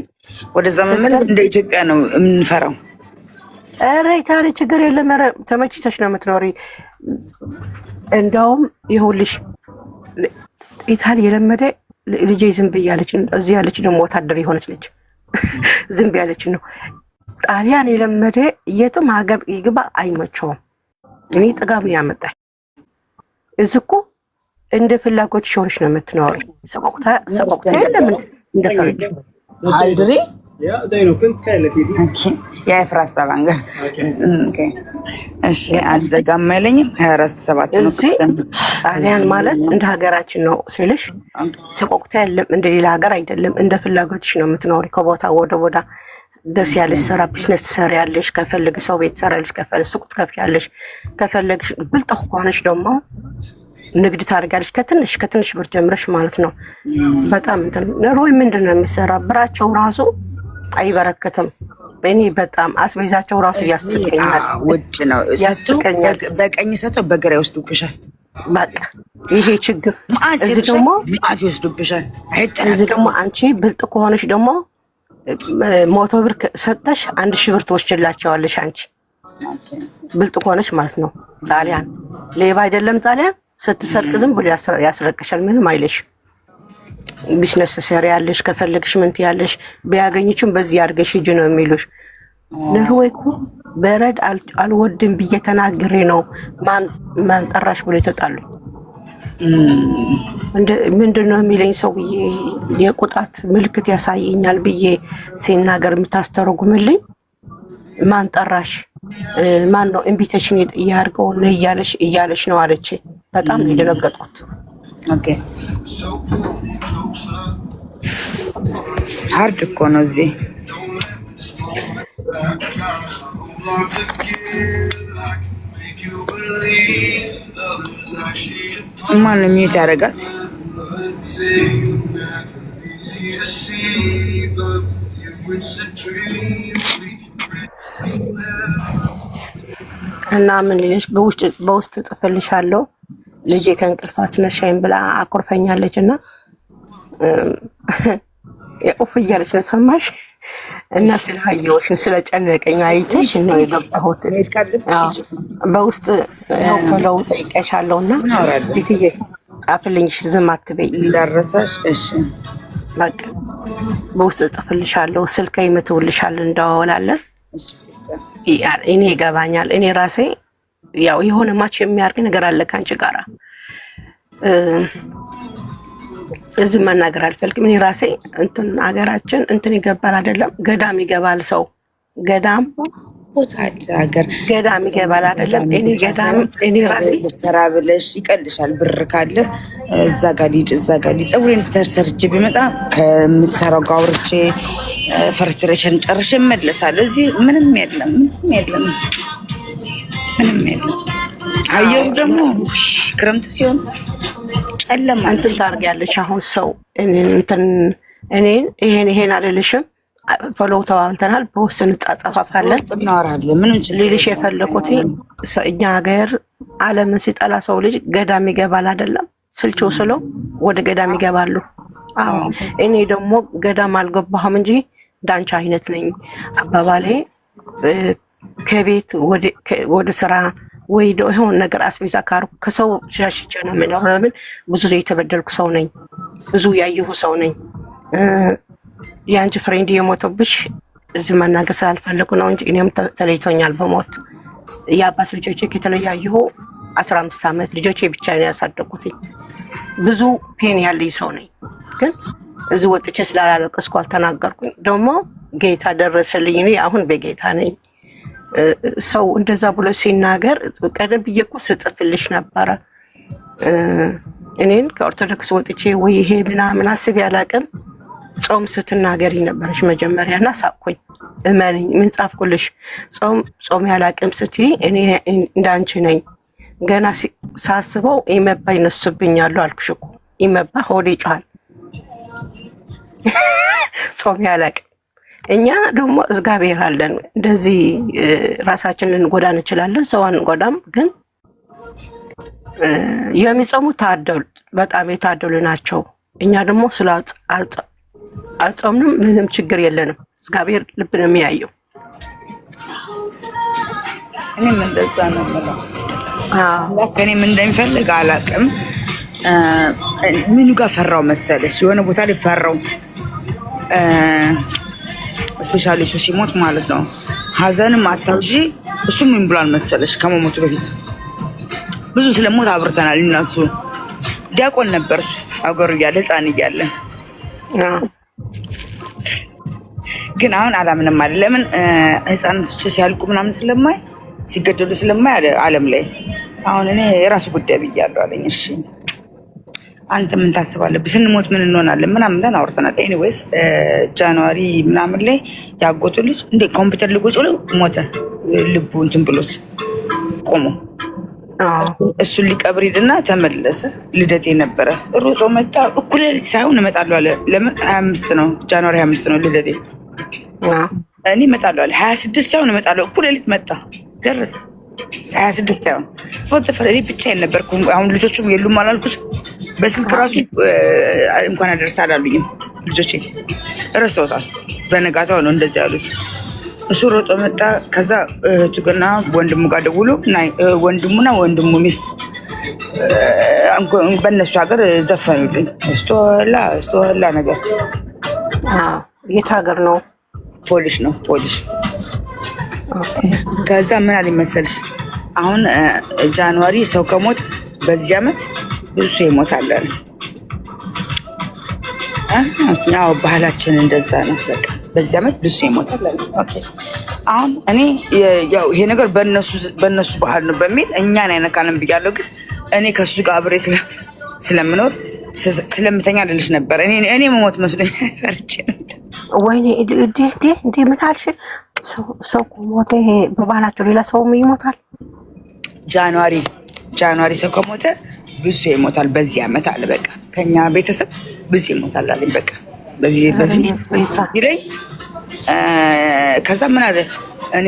ወደዛ መመለስ እንደ ኢትዮጵያ ነው የምንፈራው። ኧረ ኢጣሊ ችግር የለም። ኧረ ተመችተሽ ነው የምትኖሪ። እንደውም ይኸውልሽ ኢጣሊ የለመደ ልጄ ዝም ብያለች። እዚህ ያለች ደግሞ ወታደር የሆነች ልጅ ዝም ብያለች ነው። ጣሊያን የለመደ የትም ሀገር ይግባ አይመቸውም። እኔ ጥጋብ ነው ያመጣኝ። እዚህ እኮ እንደ ፍላጎት ሆነሽ ነው የምትኖሪ። ሰቆቅታ ለምን እንደፈረጅ አይድሪ ያ ፍራስ ታባንጋ እሺ አልዘጋም አይለኝም። 24/7 ነው። ጣሊያን ማለት እንደ ሀገራችን ነው ስልሽ ሰቆቅታ የለም። እንደ ሌላ ሀገር አይደለም። እንደ ፍላጎትሽ ነው የምትኖሪ። ከቦታ ወደ ቦታ ደስ ያለሽ ስራ ቢዝነስ ትሰሪያለሽ። ከፈለግ ሰው ቤት ትሰሪያለሽ። ከፈለግ ሱቅ ትከፍያለሽ። ከፈለግሽ ብልጥ ከሆነሽ ደግሞ ንግድ ታደርጋለሽ። ከትንሽ ብር ጀምረሽ ማለት ነው። በጣም እንትን ኖርዌይ ምንድን ነው የሚሰራ ብራቸው ራሱ አይበረከትም። እኔ በጣም አስቤዛቸው ራሱ ያስቀኛል። ውድ ነው ያስቀኛል። በቀኝ ሰጥተው በግራ ይወስዱብሻል። በቃ ይሄ ችግር። እዚህ ደግሞ ይወስዱብሻል። እዚህ ደግሞ አንቺ ብልጥ ከሆነሽ ደግሞ 100 ብር ሰጥተሽ 1000 ብር ትወስጅላቸዋለሽ። አንቺ ብልጥ ከሆነሽ ማለት ነው። ጣሊያን ሌባ አይደለም። ጣሊያን ስትሰርቅ ዝም ብሎ ያስረቅሻል። ምንም አይለሽ። ቢዝነስ ትሰሪያለሽ። ከፈለግሽ ምን ትያለሽ። ቢያገኙችም በዚህ አድርገሽ ሂጂ ነው የሚሉሽ። ኖርዌይ እኮ በረድ አልወድም ብዬ ተናግሬ ነው ማን ጠራሽ ብሎ የተጣሉ። ምንድን ነው የሚለኝ ሰውዬ የቁጣት ምልክት ያሳየኛል ብዬ ሲናገር የምታስተረጉምልኝ ማን ጠራሽ ማን ነው ኢንቪቴሽን ያርገው ነው እያለሽ ነው አለች። በጣም ነው የደነገጥኩት። ኦኬ ሃርድ እኮ ነው እዚህ ማንም ሚዩት ያደርጋል። እና ምን ልልሽ በውስጥ ጽፈልሻለሁ። ልጄ ከእንቅልፍ አስነሻኝ ብላ አኩርፈኛለች እና የኡፍ እያለች ነው ሰማሽ። እና ስለሀየሁሽ ስለጨነቀኝ አይተሽ ነው የገባሁት። በውስጥ ፈለው ጠይቀሻለሁ እና ጂቲዬ ጻፍልኝሽ ዝም አትበይ እንዳረሳሽ። እሺ በቃ በውስጥ ጽፍልሻለሁ። ስልክ ይመትውልሻል እንደዋወላለን። እኔ ይገባኛል። እኔ ራሴ ያው የሆነ ማች የሚያርግ ነገር አለ ካንቺ ጋራ እዚህ መናገር አልፈልግም። እኔ ራሴ እንትን ሀገራችን እንትን ይገባል አይደለም፣ ገዳም ይገባል ሰው ገዳም ቦታ አለ ሀገር ገዳም ይገባል አይደለም። እኔ ራሴ ተራ ብለሽ ይቀልሻል። ብር ካለ እዛ ጋር ሊድ ፀጉሬን ተሰርቼ ቢመጣ ከምትሰራው ጋር አውርቼ ፍርስትሬሽን ጨርሼ እመለሳለሁ። እዚህ ምንም የለም። አየሩ ደግሞ ክረምት ሲሆን ጨለማ እንትን ታርጊያለሽ። አሁን ሰው እኔን ይሄን አልልሽም። ፎሎው ተባብተናል። በውስጥ እንጻጻፋለን፣ እናወራለን። ምንም ልልሽ የፈለኩት እኛ ሀገር ዓለምን ሲጠላ ሰው ልጅ ገዳም ይገባል አይደለም? ስልችው ስለው ወደ ገዳም ይገባሉ። አዎ እኔ ደግሞ ገዳም አልገባሁም እንጂ ዳንቻ አይነት ነኝ። አባባሌ ከቤት ወደ ስራ ወይ የሆነ ነገር አስቤዛ ካሩ ከሰው ሻሽቼ ነው የምኖረው። ለምን ብዙ የተበደልኩ ሰው ነኝ፣ ብዙ ያየሁ ሰው ነኝ። የአንቺ ፍሬንድ የሞተብሽ እዚህ መናገር ስላልፈለጉ ነው እንጂ እኔም ተለይቶኛል በሞት የአባት ልጆቼ ከተለያየሁ 15 ዓመት ልጆቼ ብቻ ነው ያሳደጉት። ብዙ ፔን ያለኝ ሰው ነኝ። ግን እዚህ ወጥቼ ስላላለቀስኩ አልተናገርኩኝ። ደግሞ ጌታ ደረሰልኝ። እኔ አሁን በጌታ ነኝ። ሰው እንደዛ ብሎ ሲናገር ቀደም ብዬ እኮ ስጽፍልሽ ነበረ። እኔን ከኦርቶዶክስ ወጥቼ ወይ ይሄ ምናምን አስቤ አላቅም። ጾም ስትናገሪ ነበረሽ መጀመሪያና ሳቅኩኝ። እመንኝ ምን ጻፍኩልሽ? ጾም ያላቅም ስትይ እኔ እንዳንቺ ነኝ። ገና ሳስበው ኢመባ ይነሱብኛሉ አልኩሽ እኮ። ኢመባ ሆዴ ይጮሃል። ጾም ያላቅም እኛ ደግሞ እግዚአብሔር አለን። እንደዚህ ራሳችንን ልንጎዳ እንችላለን፣ ሰው አንጎዳም። ግን የሚጾሙ በጣም የታደሉ ናቸው። እኛ ደግሞ አልጾምንም፣ ምንም ችግር የለንም። እግዚአብሔር ልብ ነው የሚያየው። እኔም እንደዛ ነው የምለው። እኔም እንደሚፈልግ አላውቅም። ምኑ ጋር ፈራው መሰለሽ? የሆነ ቦታ ላይ ፈራው። ስፔሻሊ እሱ ሲሞት ማለት ነው። ሀዘንም አታውጂ። እሱ ምን ብሏል መሰለሽ? ከመሞቱ በፊት ብዙ ስለሞት አብርተናል። እነሱ ዲያቆን ነበር እሱ አገሩ እያለ ህፃን እያለ ግን አሁን አላምንም አለ። ለምን ህፃናቶች ሲያልቁ ምናምን ስለማይ ሲገደሉ ስለማይ አለ ዓለም ላይ አሁን እኔ የራሱ ጉዳይ ብያለሁ አለኝ። እሺ አንተ ምን ታስባለህ? ስንሞት ምን እንሆናለን ምናምን ብለን አውርተናል። ኤኒዌይስ ጃንዋሪ ምናምን ላይ ያጎቱ ልጅ እንደ ኮምፒውተር ልጎጭ ብሎ ሞተ። ልቡ እንትን ብሎት ቆሞ እሱን ሊቀብር ሄድና ተመለሰ። ልደቴ ነበረ። ሮጦ መጣ። እኩለ ሌሊት ሳይሆን እመጣለሁ አለ። ለምን 25 ነው ጃንዋሪ 25 ነው ልደቴ። እኔ እመጣለሁ አለ። 26 ሳይሆን እመጣለሁ። እኩለ ሌሊት መጣ። ደረሰ 26 ሳይሆን ፎቶ እኔ ብቻዬን ነበርኩ። አሁን ልጆቹም የሉም አላልኩሽ? በስልክ ራሱ እንኳን አደረሰ አላሉኝም ልጆቼ፣ ረስተውታል። በነጋታው ነው እንደዚህ ያሉት። እሱ ሮጦ መጣ። ከዛ እህቱና ወንድሙ ጋር ደውሎ ወንድሙና ወንድሙ ሚስት በእነሱ ሀገር ዘፈኑልኝ። እስቶላ ነገር የት ሀገር ነው? ፖሊሽ ነው ፖሊሽ። ከዛ ምን አለኝ መሰልሽ? አሁን ጃንዋሪ ሰው ከሞት በዚህ ዓመት ብዙ ሰው ይሞታል። ያው ባህላችን እንደዛ ነው። በቃ በዚህ ዓመት ብዙ ሰው ይሞታል። ኦኬ አሁን እኔ ያው ይሄ ነገር በእነሱ ባህል ነው በሚል እኛን አይነካንም ብያለሁ። ግን እኔ ከሱ ጋር አብሬ ስለምኖር ስለምተኛ ልልሽ ነበር። እኔ መሞት መስሎኝ ፈርቼ ነበር። ወይኔ እንዴ ምን አልሽ? ሰው ሞተ። በባህላቸው ሌላ ሰው ይሞታል። ጃንዋሪ ሰው ከሞተ ብዙ ይሞታል በዚህ ዓመት አለ። በቃ ከኛ ቤተሰብ ብዙ ይሞታል አለኝ። በቃ በዚህ ላይ ከዛ ምን አለ እኔ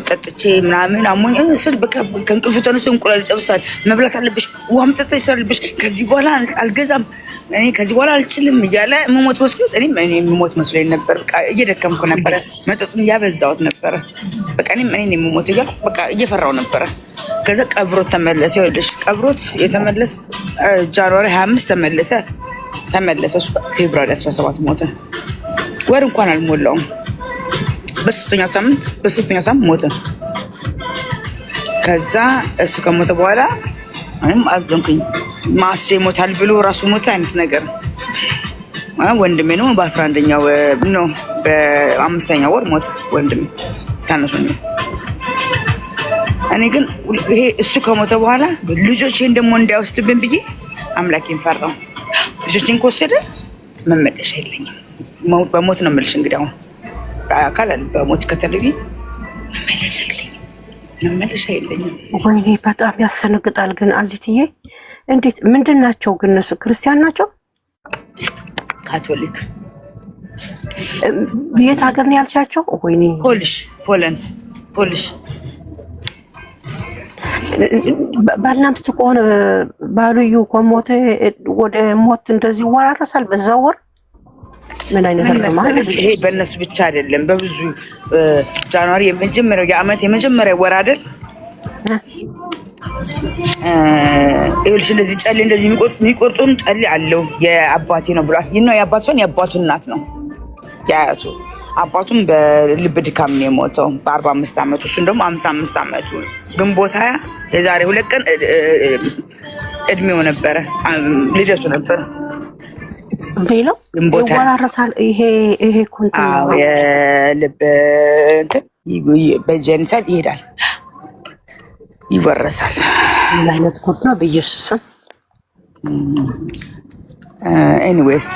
ጠጥቼ ምናምን አሞኝ ስል በቃ ከእንቅልፉ ተነስቶ እንቁላል ይጠብሳል። መብላት አለብሽ፣ ውሃም ጠጣች አለብሽ። ከዚህ በኋላ አልገዛም፣ እኔ ከዚህ በኋላ አልችልም እያለ መሞት መስሎት እኔ የምሞት መስሎኝ ነበር። በቃ እየደከምኩ ነበረ፣ መጠጡን ያበዛሁት ነበረ። በቃ እኔ የምሞት እያልኩ በቃ እየፈራሁ ነበረ። ከዛ ቀብሮት ተመለሰ። ይኸውልሽ ቀብሮት የተመለሰ ጃንዋሪ 25 ተመለሰ። እሱ ፌብሩዋሪ 17 ሞተ። ወር እንኳን አልሞላውም። በሶስተኛ ሳምንት ሞተ። ከዛ እሱ ከሞተ በኋላ እኔም አዘንኩኝ። ማስ ይሞታል ብሎ ራሱ ሞተ አይነት ነገር። ወንድሜ ነው በ11ኛው ነው በ5ኛው ወር ሞተ ወንድሜ ታነሱ ነው። እኔ ግን ይሄ እሱ ከሞተ በኋላ ልጆቼን ደግሞ እንዳይወስድብን ብዬ አምላኬን ፈራው። ልጆቼን ከወሰደ መመለሻ የለኝም። በሞት ነው የምልሽ እንግዲህ አሁን አካል በሞት ከተለይ መመለሻ የለኝም። መመለሻ የለኝም። ወይኔ በጣም ያሰነግጣል። ግን አዚትዬ እንዴት ምንድን ናቸው ግን እነሱ ክርስቲያን ናቸው? ካቶሊክ። የት ሀገር ነው ያልሻቸው? ወይኔ ፖሊሽ። ባልና ሚስት ከሆነ ባልዩ ከሞተ ወደ ሞት እንደዚህ ይወራረሳል በዛ ወር? ምን አይነት መሰለሽ? ይሄ በእነሱ ብቻ አይደለም፣ በብዙ ጃንዋሪ የዓመት የመጀመሪያ ወር አይደል? ይኸውልሽ እንደዚህ ጨሌ እንደዚህ የሚቆርጡም ጨሌ አለው። የአባቴ ነው ብሏል። ይህ ነው የአባቱ ሲሆን የአባቱ እናት ነው የአያቱ። አባቱም በልብ ድካም ነው የሞተው በ45 ዓመቱ፣ እሱን ደግሞ 55 ዓመቱ። ግንቦት 20 የዛሬ 2 ቀን እድሜው ነበረ፣ ልደቱ ነበረ። ሌላው ይወራረሳል። ይሄ ኮንትሮል የልብ እንትን በጀኒታል ይሄዳል፣ ይወረሳል። ምን አይነት ኮድ ነው በኢየሱስ ስም። ኤኒዌይስ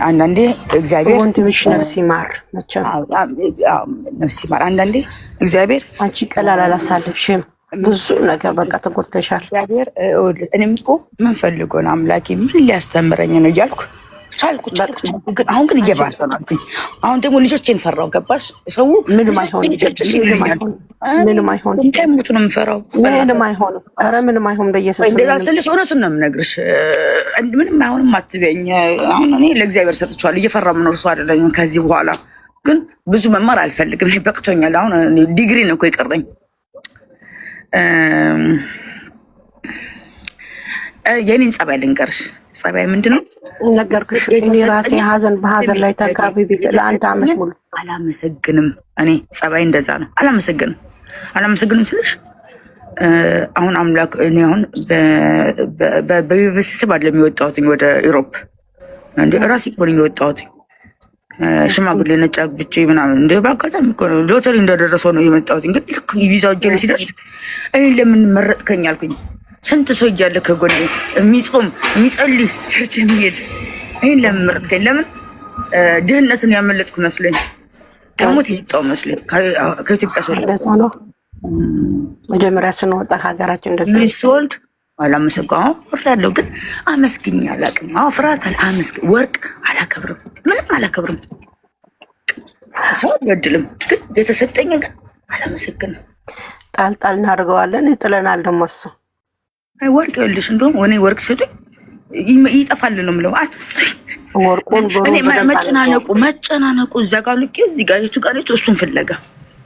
አንዳንዴ እግዚአብሔር ወንድምሽ ነፍስ ይማር መቼም ነፍስ ይማር። አንዳንዴ እግዚአብሔር አንቺ ቀላል አላሳልፍሽም፣ ብዙ ነገር በቃ ተጎድተሻል። እግዚአብሔር እኔም እኮ ምን ፈልጎ ነው አምላኬ ምን ሊያስተምረኝ ነው እያልኩ ቻልኩ። አሁን ግን እየባሰ ነው። አሁን ደግሞ ልጆቼን ፈራው። ገባሽ? ሰው ምንም አይሆንም፣ ምንም አይሆንም፣ እንዳይሞቱ ነው የምፈራው። ምንም አይሆንም፣ ኧረ ምንም አይሆንም። በኢየሱስ እንደዛ ስልሽ እውነቱን ነው የምነግርሽ። ምንም አይሆንም አትበይኝ። አሁን እኔ ለእግዚአብሔር ሰጥቼዋለሁ። እየፈራሁ የምኖር ሰው አይደለኝም። ከዚህ በኋላ ግን ብዙ መማር አልፈልግም። በቅቶኛል። አሁን ዲግሪ ነው እኮ የቀረኝ። የኔን ጸባይ ልንገርሽ። ጸባይ ምንድን ነው ነገርኩሽ። እኔ ራሴ ሀዘን በሀዘን ላይ ተካቢ ለአንድ ዓመት ሙሉ አላመሰግንም። እኔ ጸባይ እንደዛ ነው። አላመሰግንም ስልሽ አሁን አምላክ እኔ አሁን በቤተሰብ አይደለም የወጣሁትኝ ወደ ኢሮፕ እንደ ራሴ እኮ ነኝ የወጣሁትኝ። ሽማግሌ ነጭ አግብቼ ምናምን እንደ በአጋጣሚ እኮ ነው ሎተሪ እንደደረሰው ነው የመጣሁትኝ። ግን ልክ ቪዛው እጄ ላይ ሲደርስ እኔ ለምን መረጥከኝ አልኩኝ። ስንት ሰው እያለ ከጎኔ የሚጾም የሚጸልይ ቸርች የሚሄድ ይህን ለምን መረጥከኝ? ለምን ድህነትን ያመለጥኩ መስለኝ፣ ከሞት የወጣሁ መስለኝ። ከኢትዮጵያ ሰው ነው መጀመሪያ ስንወጣ ሀገራችን እንደዚህ ስወልድ አላመሰግነው ወርዳለሁ። ግን አመስግኝ አላውቅም። ፍርሃት ወርቅ አላከብርም፣ ምንም አላከብርም። ሰው አልበድልም፣ ግን የተሰጠኝ ግን አላመሰግንም። ጣልጣል እናድርገዋለን፣ ይጥለናል ደግሞ እሱ። አይ ወርቅ ይኸውልሽ፣ እንደውም እኔ ወርቅ ሰጡኝ ይጠፋል ነው የምለው። አትስጡኝ ወርቁን እኔ መጨናነቁ እዛ ጋር ልኬ እዚህ ጋር የቱ ጋር የቱ እሱን ፍለጋ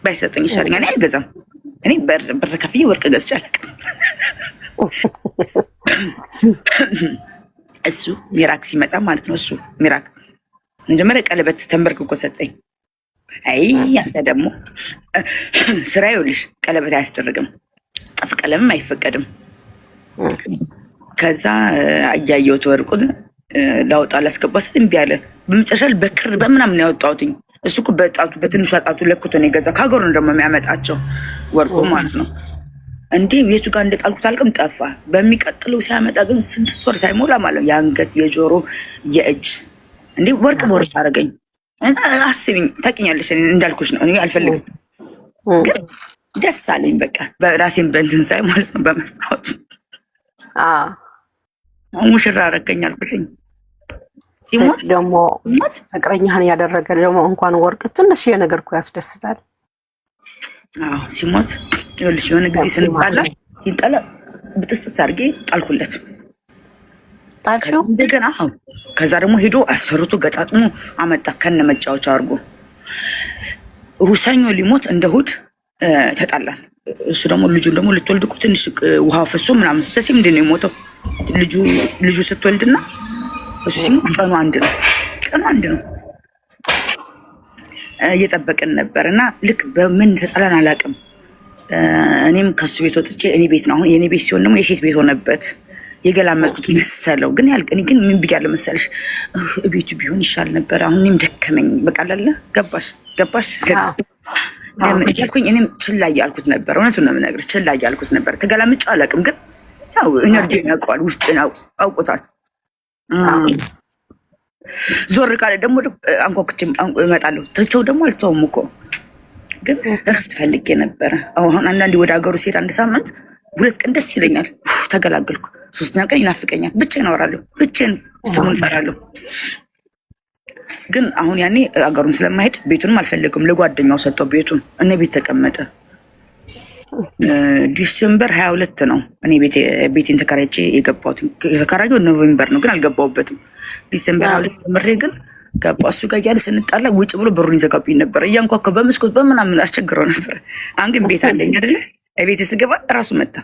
ባይሰጠኝ ይሻለኛል። እኔ አልገዛም። እኔ በር ከፍዬ ወርቅ ገዝቼ አላውቅም። እሱ ሚራክ ሲመጣ ማለት ነው። እሱ ሚራክ መጀመሪያ ቀለበት ተንበርክኮ ሰጠኝ። አይ አንተ ደግሞ ስራ ይኸውልሽ፣ ቀለበት አያስደርግም፣ ጠፍ ቀለምም አይፈቀድም። ከዛ አያየሁት ወርቁን ላውጣ ላስገባ ስል እምቢ አለ። በመጨረሻ በክር በምናምን ያወጣሁትኝ። እሱ እኮ በጣቱ በትንሿ ጣቱ ለክቶ ነው የገዛ። ከሀገሩ ነው ደግሞ የሚያመጣቸው ወርቁ ማለት ነው። እንዴ የቱ ጋር እንደጣልኩት አልቅም፣ ጠፋ። በሚቀጥለው ሲያመጣ ግን 6 ወር ሳይሞላ ማለት የአንገት የጆሮ የእጅ እንዴ ወርቅ በወርቅ አደረገኝ። አስቢኝ፣ ታውቂኛለሽ እንዳልኩሽ ነው። እኔ አልፈልግም፣ ግን ደስ አለኝ። በቃ በራሴን በእንትን ሳይ ማለት ነው በመስታወት ሙሽራ አደረገኝ አልኩትኝ። ሲሞት ደግሞ ፍቅረኛህን ያደረገ ደግሞ እንኳን ወርቅ ትንሽ የነገር እኮ ያስደስታል። ሲሞት ይኸውልሽ የሆነ ጊዜ ሲንጠላ ብጥስጥስ አድርጌ ጣልኩለት። እንደገና ከዛ ደግሞ ሄዶ አሰርቶ ገጣጥሞ አመጣ ከነ መጫወቻ አድርጎ። ሰኞ ሊሞት እንደ እሑድ ተጣላን። እሱ ደግሞ ልጁን ደግሞ ልትወልድ እኮ ትንሽ ውሃ ፈሶ ምናምን ተሲ ምንድን ነው የሞተው ልጁ ስትወልድና እሱ ሲሞት ቀኑ አንድ ነው። እየጠበቅን ነበር እና ልክ በምን ተጣላን አላውቅም። እኔም ከሱ ቤት ወጥቼ እኔ ቤት ነው አሁን የኔ ቤት ሲሆን ደግሞ የሴት ቤት ሆነበት። የገላመጥኩት መሰለው። ግን እኔ ምን ብያለሁ መሰለሽ? ቤቱ ቢሆን ይሻል ነበር። አሁን እኔም ደከመኝ። በቃ አላለ ገባሽ እያልኩኝ እኔም ችላ እያልኩት ነበር። እውነቱን ነው የምነግርሽ፣ ችላ እያልኩት ነበር። ተገላምጬ አላውቅም። ግን ያው ኢነርጂን ያውቀዋል፣ ውስጤን አውቆታል። ዞር ካለ ደግሞ አንኳኩቼ እመጣለሁ። ትቼው ደግሞ አልተውም እኮ ግን እረፍት ፈልጌ ነበረ። አሁን አንዳንዴ ወደ ሀገሩ ሲሄድ 1 ሳምንት 2 ቀን ደስ ይለኛል፣ ተገላገልኩ። 3ኛ ቀን ይናፍቀኛል። ብቻዬን አወራለሁ፣ ብቻዬን ስሙን እጠራለሁ። ግን አሁን ያኔ አገሩም ስለማሄድ ቤቱንም አልፈለግም፣ ለጓደኛው ሰጠው ቤቱን። እኔ ቤት ተቀመጠ። ዲሴምበር 22 ነው እኔ ቤቴን ተከራይቼ የገባሁት። የተከራየው ኖቬምበር ነው ግን አልገባሁበትም። ዲሴምበር 22 ጀምሬ ግን ገባ። እሱ ጋር እያለ ስንጣላ ውጭ ብሎ በሩን ይዘጋብኝ ነበር። እያንኳኳ በመስኮት በምናምን አስቸግረው ነበር። አሁን ግን ቤት አለኝ አይደለ? ቤት ስገባ እራሱ መጣ።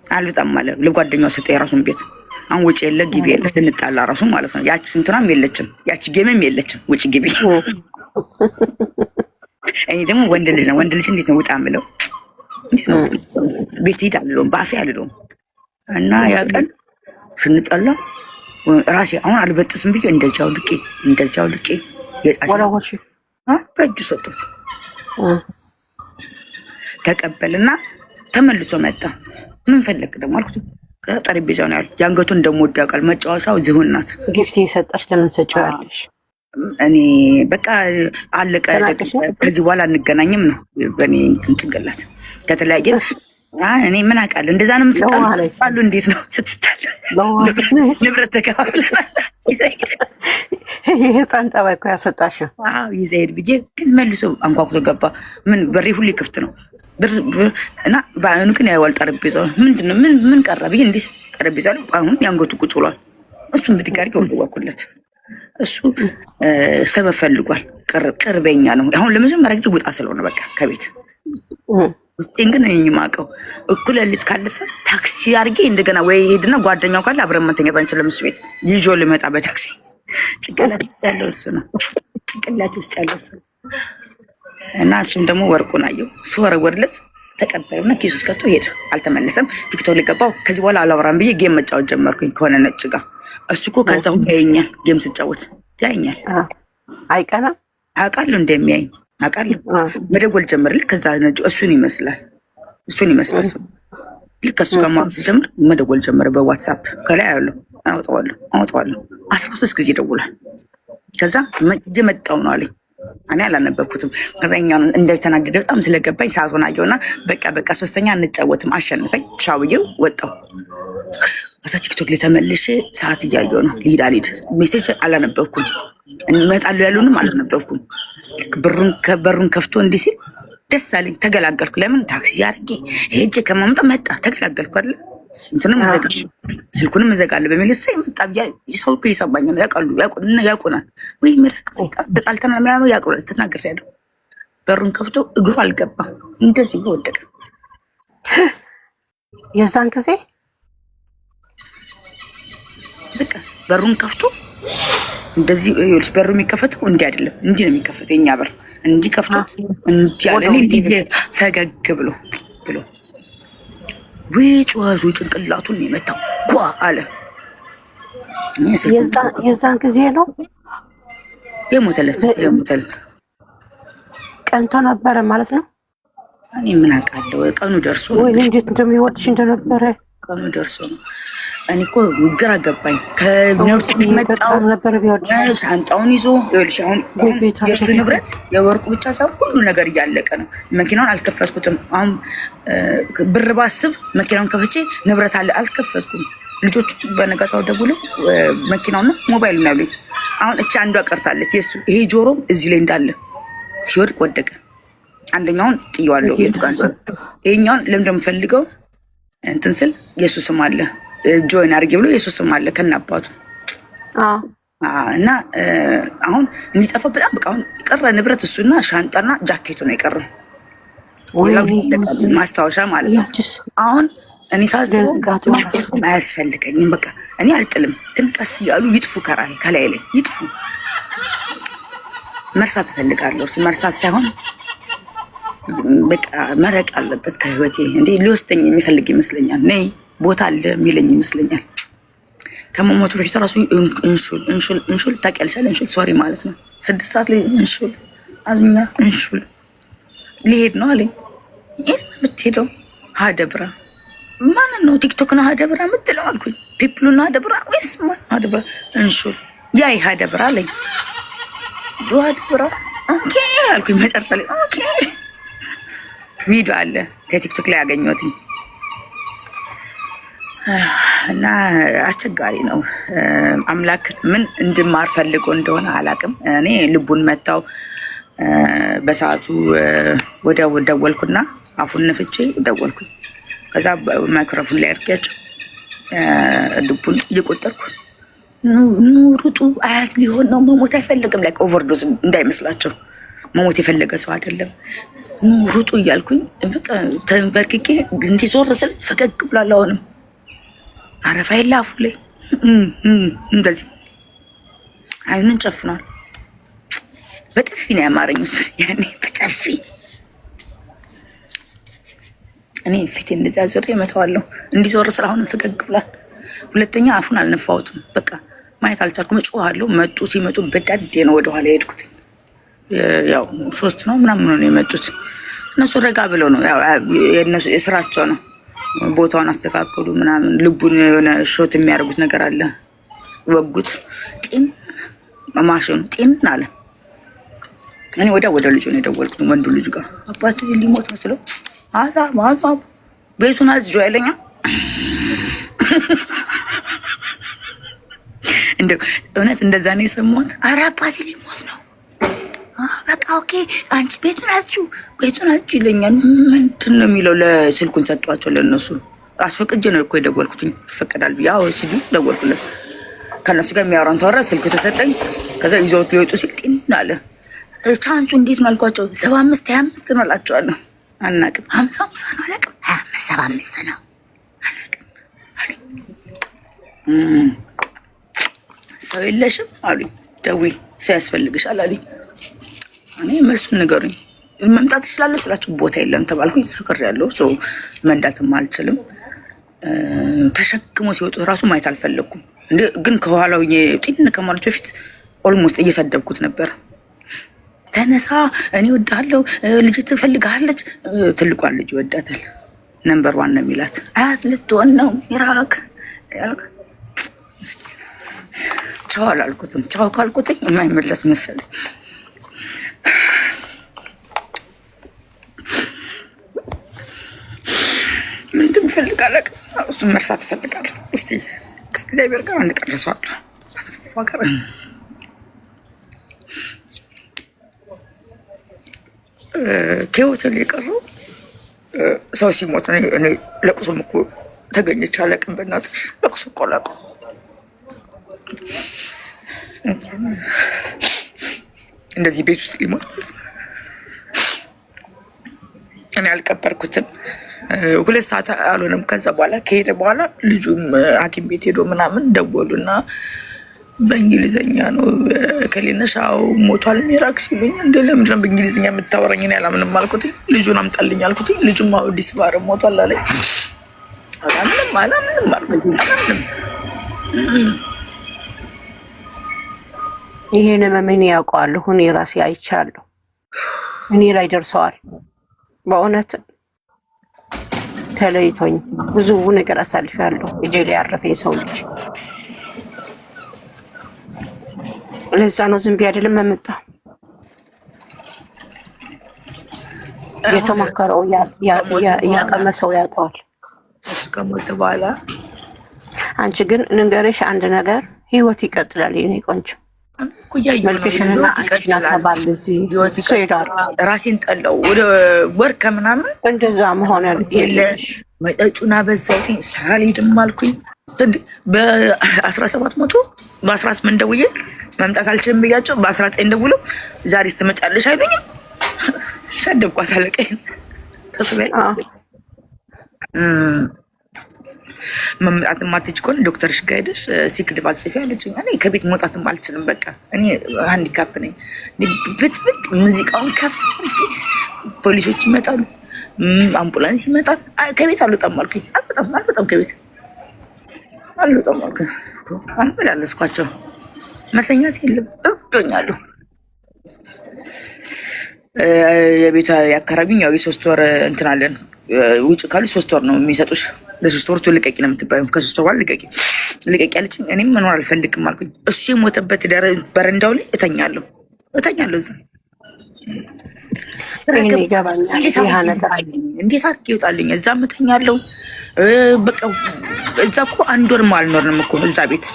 አልበጣም ማለት ለጓደኛው ሰጠ የራሱን ቤት። አሁን ውጭ የለ ግቢ የለ ስንጣላ ራሱ ማለት ነው። ያቺ እንትናም የለችም፣ ያቺ ጌምም የለችም። ውጭ ግቢ። እኔ ደግሞ ወንድ ልጅ ነው። ወንድ ልጅ እንዴት ነው ውጣ ምለው? እንዴት ነው ቤት ሂድ አልለውም፣ በአፌ አልለውም። እና ያ ቀን ስንጣላ ራሴ አሁን አልበጥስም ብዬ እንደዚያው ልቄ በእጁ ሰጡት። ተቀበልና ተመልሶ መጣ። ምን ፈለግ ደግሞ አልኩት። ጠረጴዛው ነው ያለው። የአንገቱን እንደምወድ ያውቃል። መጫወቻው ዝሆን ናት። ጊፍት የሰጠሽ ለምን ሰጪዋለሽ? እኔ በቃ አለቀ። ከዚህ በኋላ አንገናኝም ነው በእኔ ጭንቅላት። ከተለያየን እኔ ምን አውቃለሁ። እንደዛ ነው የምትጣሉ? እንዴት ነው ስትጣሉ? ንብረት ተከፋፍለናል። የህፃን ጠባይ እኮ ያሰጣሽው። ይዘሄድ ብዬ ግን መልሶ አንኳኩቶ ገባ። ምን በሬ ሁሌ ክፍት ነው እና በአይኑ ግን ያየዋል ጠረጴዛውን። ምንድነው ምን ቀረ ብዬ እንዲህ ጠረጴዛ ላይ አሁን ያንገቱ ቁጭ ብሏል። እሱን ብድግ አድርጌ ወደዋኩለት። እሱ ሰበብ ፈልጓል። ቅርበኛ ነው። አሁን ለመጀመሪያ ጊዜ ውጣ ስለሆነ በቃ ከቤት ውስጤን ግን እኔ የማውቀው እኩለ ሌሊት ካለፈ ታክሲ አድርጌ እንደገና ወይ ሄድና ጓደኛው ካለ አብረን መተኛት አንችልም። እሱ ቤት ይዞ ልመጣ በታክሲ ጭንቅላት ውስጥ ያለው እሱ ነው። እና እሱም ደግሞ ወርቁን አየው። ስወረወርለት ተቀበሉና ኪሱ ውስጥ ከቶ ሄደ። አልተመለሰም። ቲክቶክ ላይ ገባሁ። ከዚህ በኋላ አላወራም ብዬ ጌም መጫወት ጀመርኩኝ ከሆነ ነጭ ጋር። እሱ እኮ ከዛ ሁሉ ያየኛል። ጌም ስጫወት ያየኛል። አይቀናም? አውቃለሁ እንደሚያየኝ አውቃለሁ። መደወል ጀመርልህ። ከዛ ነጭ እሱን ይመስላል። ልክ እሱ ጋር ማውራት ሲጀምር መደወል ጀመረ በዋትሳፕ። ከላይ ያለው አወጣዋለሁ 13 ጊዜ ደውሏል። ከዛ የመጣው ነው አለኝ። እኔ አላነበብኩትም። ከዛ እኛውን እንደተናደደ በጣም ስለገባኝ ሰዓቱን አየውና በቃ 3ኛ እንጫወትም አሸንፈኝ ሻውዬው ወጣው። ከዛ ቲክቶክ ላይ ተመልሼ ሰዓት እያየው ነው። ልሂድ ሜሴጅ አላነበብኩም። እንመጣሉ ያሉንም አላነበብኩም። ልክ በሩን ከፍቶ እንዲህ ሲል ደስ አለኝ። ተገላገልኩ። ለምን ታክሲ አድርጌ ሄጄ ከማምጣ መጣ። ተገላገልኩ አይደል? ስንቱንም ስልኩንም እዘጋለሁ በሚል እሰይ መጣ ብያ ሰው እኮ ይሰማኛል። ያውቁናል ወይ ምረቅ መጣ በጣልተናል ምናምን ያውቁናል። ተናግሬያለሁ። በሩን ከፍቶ እግሩ አልገባም። እንደዚህ ብሎ ወደቀ። የዛን ጊዜ በቃ በሩን ከፍቶ እንደዚህ ይኸውልሽ፣ በሩ የሚከፈተው እንዲህ አይደለም፣ እንዲህ ነው የሚከፈተው። የኛ በር እንዲህ ከፍቶት እንዲህ አለ። እንዲህ ፈገግ ብሎ ጩኸቱ ጭንቅላቱን የመታው ጓ አለ። የዛን ጊዜ ነው የሞተለት ቀንቶ ነበረ ማለት ነው። እኔ ምን አውቃለሁ። ቀኑ ደርሶ ነው። ወይ እንዴት እንደሚወድሽ እንደነበረ ቀኑ ደርሶ ነው። እኔ እኮ ግራ ገባኝ። ከነርቱ መጣው ሻንጣውን ይዞ ይኸውልሽ፣ አሁን የእሱ ንብረት የወርቁ ብቻ ሳይሆን ሁሉ ነገር እያለቀ ነው። መኪናውን አልከፈትኩትም። አሁን ብር ባስብ መኪናውን ከፍቼ ንብረት አለ አልከፈትኩም። ልጆቹ በነጋታው ደውለው መኪናውና ሞባይል ነው ያሉኝ። አሁን እቺ አንዷ ቀርታለች። የሱ ይሄ ጆሮም እዚህ ላይ እንዳለ ሲወድቅ ወደቀ። አንደኛውን ጥዬዋለሁ። ይሄኛውን ለምን እንደምፈልገው እንትን ስል የሱ ስም አለ ጆይን አድርጌ ብሎ የሱ ስም አለ ከናባቱ እና አሁን እንዲጠፋ በጣም በቃ አሁን የቀረ ንብረት እሱና ሻንጣና ጃኬቱ ነው የቀረው። ማስታወሻ ማለት ነው። አሁን እኔ ሳስበው ማስታወሻ አያስፈልገኝም። በቃ እኔ አልጥልም፣ ግን ቀስ እያሉ ይጥፉ፣ ከላይ ላይ ይጥፉ። መርሳት እፈልጋለሁ። መርሳት ሳይሆን በቃ መረቅ አለበት ከህይወቴ። እንዴ ሊወስደኝ የሚፈልግ ይመስለኛል። ነይ ቦታ አለ የሚለኝ ይመስለኛል። ከመሞቱ በፊት ራሱ እንሹል ታውቂያለሽ? እንሹል ሶሪ ማለት ነው። 6 ሰዓት ላይ እንሹል አልኛ እንሹል ሊሄድ ነው አለኝ። የት ነው የምትሄደው? ሀደብራ። ማንን ነው ቲክቶክ ነው ሀደብራ የምትለው አልኩኝ። ፒፕሉ ነው ሀደብራ ወይስ ማን ሀደብራ? እንሹል ያይ ሀደብራ አለኝ። ሀደብራ ኦኬ አልኩኝ። መጨረሻ ላይ ኦኬ ቪዲዮ አለ ከቲክቶክ ላይ ያገኘሁት እና አስቸጋሪ ነው። አምላክ ምን እንድማር ፈልጎ እንደሆነ አላውቅም። እኔ ልቡን መታው በሰዓቱ ወዲያው ደወልኩና አፉን ነፍቼ ደወልኩኝ። ከዛ ማይክሮፎን ላይ አድርጌያቸው ልቡን እየቆጠርኩ ኑ ሩጡ፣ አያት ሊሆን ነው፣ መሞት አይፈልግም። ላይክ ኦቨርዶዝ እንዳይመስላቸው መሞት የፈለገ ሰው አይደለም። ኑ ሩጡ እያልኩኝ በቃ ተንበርክኬ እንዲህ ዞር ስል ፈገግ ብሏል። አሁንም አረፋ የለ አፉ ላይ እንደዚህ አይኑን ጨፍኗል። በጥፊ ነው ያማረኝ ያኔ በጥፊ እኔ ፊቴ እንደዛ ዞር እመታዋለሁ። እንዲዞር ስለ አሁንም ፈገግ ብሏል። ሁለተኛ አፉን አልነፋሁትም። በቃ ማየት አልቻልኩም። እጮሃለሁ። መጡ። ሲመጡ በዳዴ ነው ወደኋላ የሄድኩት። ያው 3 ነው ምናምን ነው የመጡት። እነሱ ረጋ ብለው ነው ያው የነሱ የስራቸው ነው። ቦታውን አስተካከሉ ምናምን። ልቡን የሆነ ሾት የሚያደርጉት ነገር አለ። ወጉት። ጢን ማማሽኑ ጢን አለ። እኔ ወደ ልጁ ነው የደወልኩት፣ ወንዱ ልጅ ጋር አባቴ ሊሞት ነው ስለው አዛብ ቤቱን አዝጆ አይለኛ። እንደው እውነት እንደዛ ነው የሰማሁት። ኧረ አባቴ ሊሞት ነው በቃ ኦኬ አንቺ ቤቱን አዝጁ ይለኛል። ምንድን ነው የሚለው? ለስልኩን ሰጧቸው ለእነሱ። አስፈቅጄ ነው እኮ የደወልኩትኝ። ይፈቀዳል ብዬ ሲሉ ደወልኩለት። ከእነሱ ጋር የሚያወራን ተወራ። ስልኩ ተሰጠኝ። ከዛ ይዘውት ሊወጡ ሲል ጢን አለ። ቻንሱ እንዴት ነው አልኳቸው። 75 25 ነው እላቸዋለሁ። አናውቅም 50 ነው አላውቅም። 75 ነው አላውቅም አሉኝ። ሰው የለሽም አሉኝ። ደውይ ሰው ያስፈልግሻል አሉኝ። እኔ መልሱን ንገሩኝ። መምጣት እችላለሁ ስላቸው ቦታ የለም ተባልኩኝ። ሰክሬያለሁ። ሰው መንዳትም አልችልም። ተሸክሞ ሲወጡ እራሱ ማየት አልፈለግኩም። ግን ከኋላው ጢን ከማለት በፊት ኦልሞስት እየሰደብኩት ነበር። ተነሳ፣ እኔ እወድሃለሁ፣ ልጅ ትፈልግሃለች። ትልቋን ልጅ ይወዳታል። ነምበር 1 ነው የሚላት። አያት ልትሆን ነው ሚራክ ያልክ ቻው አላልኩትም። ቻው ካልኩትኝ የማይመለስ መሰለኝ። ምንድን ፈልጋለህ? እሱን መርሳት እፈልጋለሁ። እስቲ ከእግዚአብሔር ጋር አንድ ቀን ረሳዋለሁ። ዋቀር ከሆቴል የቀረው ሰው ሲሞት ነው። እኔ ለቅሶም እኮ ተገኘች አላውቅም። በእናትሽ ለቅሶ እኮ አላውቅም። እንደዚህ ቤት ውስጥ ሊሞት እኔ አልቀበርኩትም። 2 ሰዓት አልሆነም። ከዛ በኋላ ከሄደ በኋላ ልጁም ሐኪም ቤት ሄዶ ምናምን ደወሉና በእንግሊዝኛ ነው ከሌነሻው ሞቷል ሚራክ ሲሉኝ፣ እንደ ለምንድን ነው በእንግሊዝኛ የምታወራኝ? እኔ አላምንም አልኩትኝ። ልጁን አምጣልኝ አልኩትኝ። ልጁም አዲስ ባር ሞቷል አለኝ። አላምንም አልኩትኝ። አላምንም። ይሄን መምን ያውቀዋለሁ። እኔ ራሴ አይቻለሁ። እኔ ላይ ደርሰዋል። በእውነት ተለይቶኝ ብዙ ነገር አሳልፌያለሁ። እጄ ላይ ያረፈኝ ሰው ልጅ ለዛ ነው ዝም ብዬ አይደለም የመጣው። የተመከረው ያቀመሰው ያውቀዋል። ከሞት በኋላ አንቺ ግን ንገርሽ አንድ ነገር፣ ህይወት ይቀጥላል። የኔ ቆንጆ መልክሽንና አንቺን አተባል እዚህ ይሄዳል። ራሴን ጠላው ወደ ወር ከምናምን እንደዛ መሆን የለሽ። መጠጡን አበዛሁትኝ። ስራ ልሄድም አልኩኝ። በ1700 በ18 ደውዬ መምጣት አልችልም ብያቸው በ19 ደውለው ዛሬ ስትመጫለሽ አይሉኝም። ሰደብኳት አለቀኝ። ተስበይ መምጣት ማትች ከሆነ ዶክተርሽ ጋር ሄደሽ ሲክድ ቫጽፊ አለችኝ። እኔ ከቤት መውጣትም አልችልም። በቃ እኔ ሃንዲካፕ ነኝ። ብትብት ሙዚቃውን ከፍ አድርጌ ፖሊሶች ይመጣሉ፣ አምቡላንስ ይመጣል። ከቤት አልወጣም አልኩኝ። አልወጣም ከቤት አልወጣም አልኩኝ። አመላለስኳቸው። መተኛት የለም እብዶኛለሁ። የቤቷ ያከራቢኝ ያው የ3 ወር እንትን አለን። ውጭ ካሉ 3 ወር ነው የሚሰጡሽ። ለ3 ወር ልቀቂ ነው የምትባዩ። ከ3 ወር ልቀቂ አለችኝ። እኔም መኖር አልፈልግም አልኩኝ። እሱ የሞተበት በረንዳው ላይ እተኛለሁ እዛ ይሄን ይገባኛል። ይሄ ነገር እንዴት አድርጌ ይወጣልኝ? እዛ ምተኛለሁ። በቃ እዛ እኮ አንድ ወርም አልኖርንም እኮ እዛ ቤት።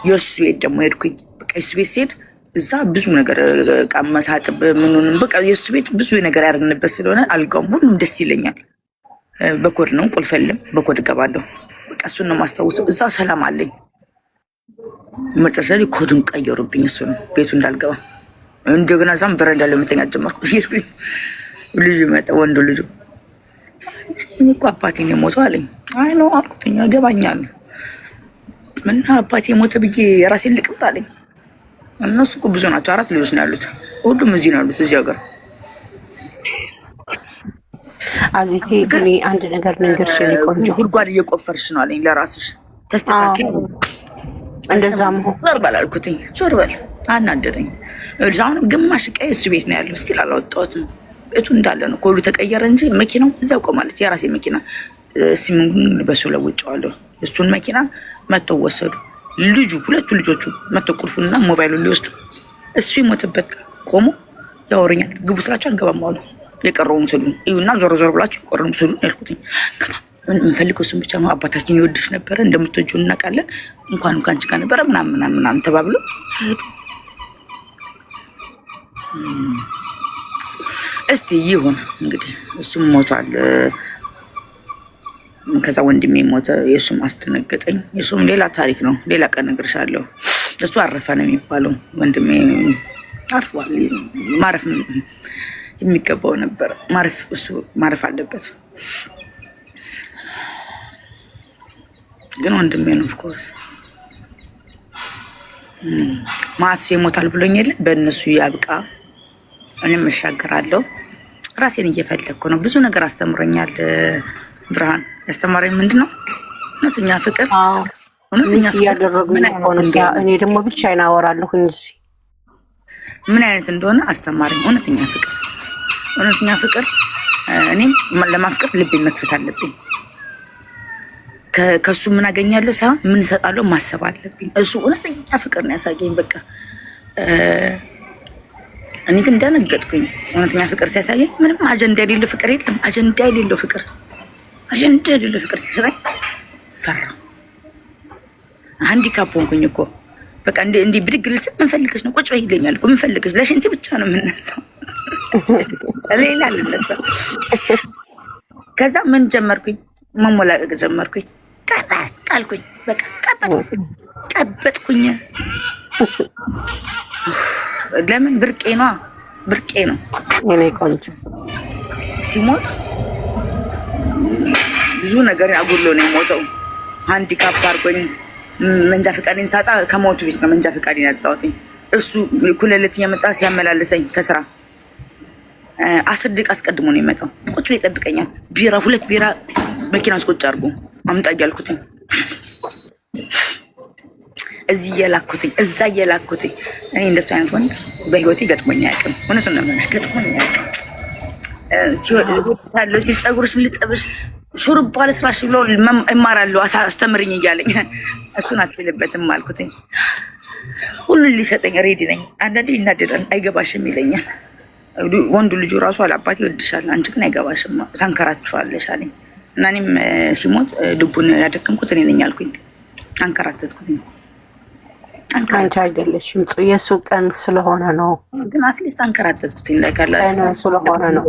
የእሱ ቤት ደግሞ ሄድኩኝ። በቃ የእሱ ቤት ሲሄድ እዛ ብዙ ነገር ዕቃ መሳጥብ ምኑንም በቃ የእሱ ቤት ብዙ ነገር ያደርግንበት ስለሆነ አልጋውም ሁሉም ደስ ይለኛል። በኮድ ነው ቁልፍ የለም፣ በኮድ እገባለሁ። በቃ እሱን ነው የማስታውሰው። እዛ ሰላም አለኝ። መጨረሻ ላይ ኮድን ቀየሩብኝ። እሱ ነው ቤቱ እንዳልገባ እንደገና እዛም በረንዳ ላይ መተኛት ጀመርኩ። ልጁ መጣ፣ ወንዱ ልጁ እኔ እኮ አባቴ ነው የሞተው አለኝ። አይ ነው አልኩትኝ፣ ያገባኛል እና አባቴ ሞተ ብዬ የራሴን ልቅበር አለኝ። እነሱ እኮ ብዙ ናቸው፣ 4 ልጆች ነው ያሉት። ሁሉም እዚህ ነው ያሉት፣ እዚህ ሀገር። አዚቴ ግን አንድ ነገር ልንገርሽ፣ ቆንጆ ጉድጓድ እየቆፈርሽ ነው አለኝ። ለራስሽ ተስተካከል። እንደዛም ዞር በል አልኩትኝ። ዞር በል አናደደኝ። አሁንም ግማሽ ቀይ እሱ ቤት ነው ያለው። ስቲል አላወጣሁትም። ቤቱ እንዳለ ነው፣ ኮሉ ተቀየረ እንጂ መኪናው እዛው ቆማለች። የራሴ መኪና ሲሙን በሱ ለውጫዋለሁ። እሱን መኪና መጥተው ወሰዱ። ልጁ ሁለቱ ልጆቹ መጥተው ቁልፉንና ሞባይሉን ሊወስዱ እሱ የሞተበት ቆሞ ያወሩኛል። ግቡ ስላቸው አልገባም አሉ። የቀረውን ስሉ እዩና ዞር ዞር ብላችሁ የቀረውን ስሉ ያልኩትኝ። የምንፈልገው እሱን ብቻ ነው። አባታችን ይወድሽ ነበረ፣ እንደምትወጂው እናውቃለን። እንኳን ከአንቺ ጋር ነበረ ምናምን ተባብሎ ሄዱ። እስቲ ይሁን እንግዲህ እሱም ሞቷል። ከዛ ወንድሜ ሞተ። የእሱም አስደነገጠኝ። የእሱም ሌላ ታሪክ ነው። ሌላ ቀን እነግርሻለሁ። እሱ አረፈ ነው የሚባለው። ወንድሜ አርፏል። ማረፍ የሚገባው ነበር። እሱ ማረፍ አለበት። ግን ወንድሜ ነው። ኦፍኮርስ ማትስ ይሞታል ብሎኝ የለ በእነሱ ያብቃ። እኔም እሻገራለሁ። ራሴን እየፈለግኩ ነው። ብዙ ነገር አስተምሮኛል ብርሃን። ያስተማረኝ ምንድን ነው? እውነተኛ ፍቅር። እውነተኛ እያደረጉኝ ሆነ። እኔ ደግሞ ብቻዬን አወራለሁ እንጂ ምን አይነት እንደሆነ አስተማረኝ። እውነተኛ ፍቅር። እኔም ለማፍቀር ልቤን መክፈት አለብኝ። ከሱ ምን አገኛለሁ ሳይሆን ምን እሰጣለሁ ማሰብ አለብኝ። እሱ እውነተኛ ፍቅር ነው ያሳየኝ። በቃ እኔ ግን ደነገጥኩኝ። እውነተኛ ፍቅር ሲያሳየኝ ምንም አጀንዳ የሌለው ፍቅር የለም። አጀንዳ የሌለው ፍቅር ሲሰራኝ ፈራሁ። ሃንዲካፕ ሆንኩኝ እኮ በቃ እንዲህ ብድግ ልስል ምን ፈልገሽ ነው? ቁጭ በይ ይለኛል እኮ። ምን ፈልገሽ? ለሽንት ብቻ ነው የምነሳው፣ ሌላ አልነሳም። ከዛ ምን ጀመርኩኝ? መሞላቀቅ ጀመርኩኝ። ቀበጥኩኝ። በቃ ቀበጥኩኝ። ለምን? ብርቄ ነው። እኔ ቆንጆ ሲሞት ብዙ ነገር አጉሎ ነው የሞተው። ሃንዲካፕ አድርጎኝ መንጃ ፈቃዴን ሳጣ ከሞቱ ቤት ነው መንጃ ፈቃዴን ያጣሁት። እሱ እኩለ ሌሊት እየመጣ ሲያመላልሰኝ ከስራ 10 ደቂቃ አስቀድሞ ነው የመጣው። ቁጭ ብሎ ይጠብቀኛል። 2 ቢራ መኪና ውስጥ ቁጭ አድርጎ አምጣ እያልኩትኝ እዚህ እየላኩትኝ እዛ እየላኩትኝ። እኔ እንደሱ አይነት ወንድ በህይወቴ ገጥሞኝ አያውቅም። እውነቱን ነው የምልሽ፣ ገጥሞኝ አያውቅም። ሲወጣለው ሲል ፀጉርሽን ልጠብሽ ሹሩባ ልስራሽ ብሎ እማራለሁ አስተምርኝ እያለኝ እሱን አትልበትም አልኩትኝ። ሁሉን ሊሰጠኝ ሬዲ ነኝ። አንዳንዴ ይናደዳል፣ አይገባሽም ይለኛል። ወንዱ ልጁ ራሱ አባቴ ይወድሻል፣ አንቺ ግን አይገባሽም፣ ታንከራችኋለሽ አለኝ። እና እኔም ሲሞት ልቡን ያደከምኩት እኔ ነኝ አልኩኝ። አንከራተትኩትኝ። አንቺ አይደለሽም፣ የእሱ ቀን ስለሆነ ነው። ግን አትሊስት አንከራተትኩትኝ። ላይ ካለ ስለሆነ ነው።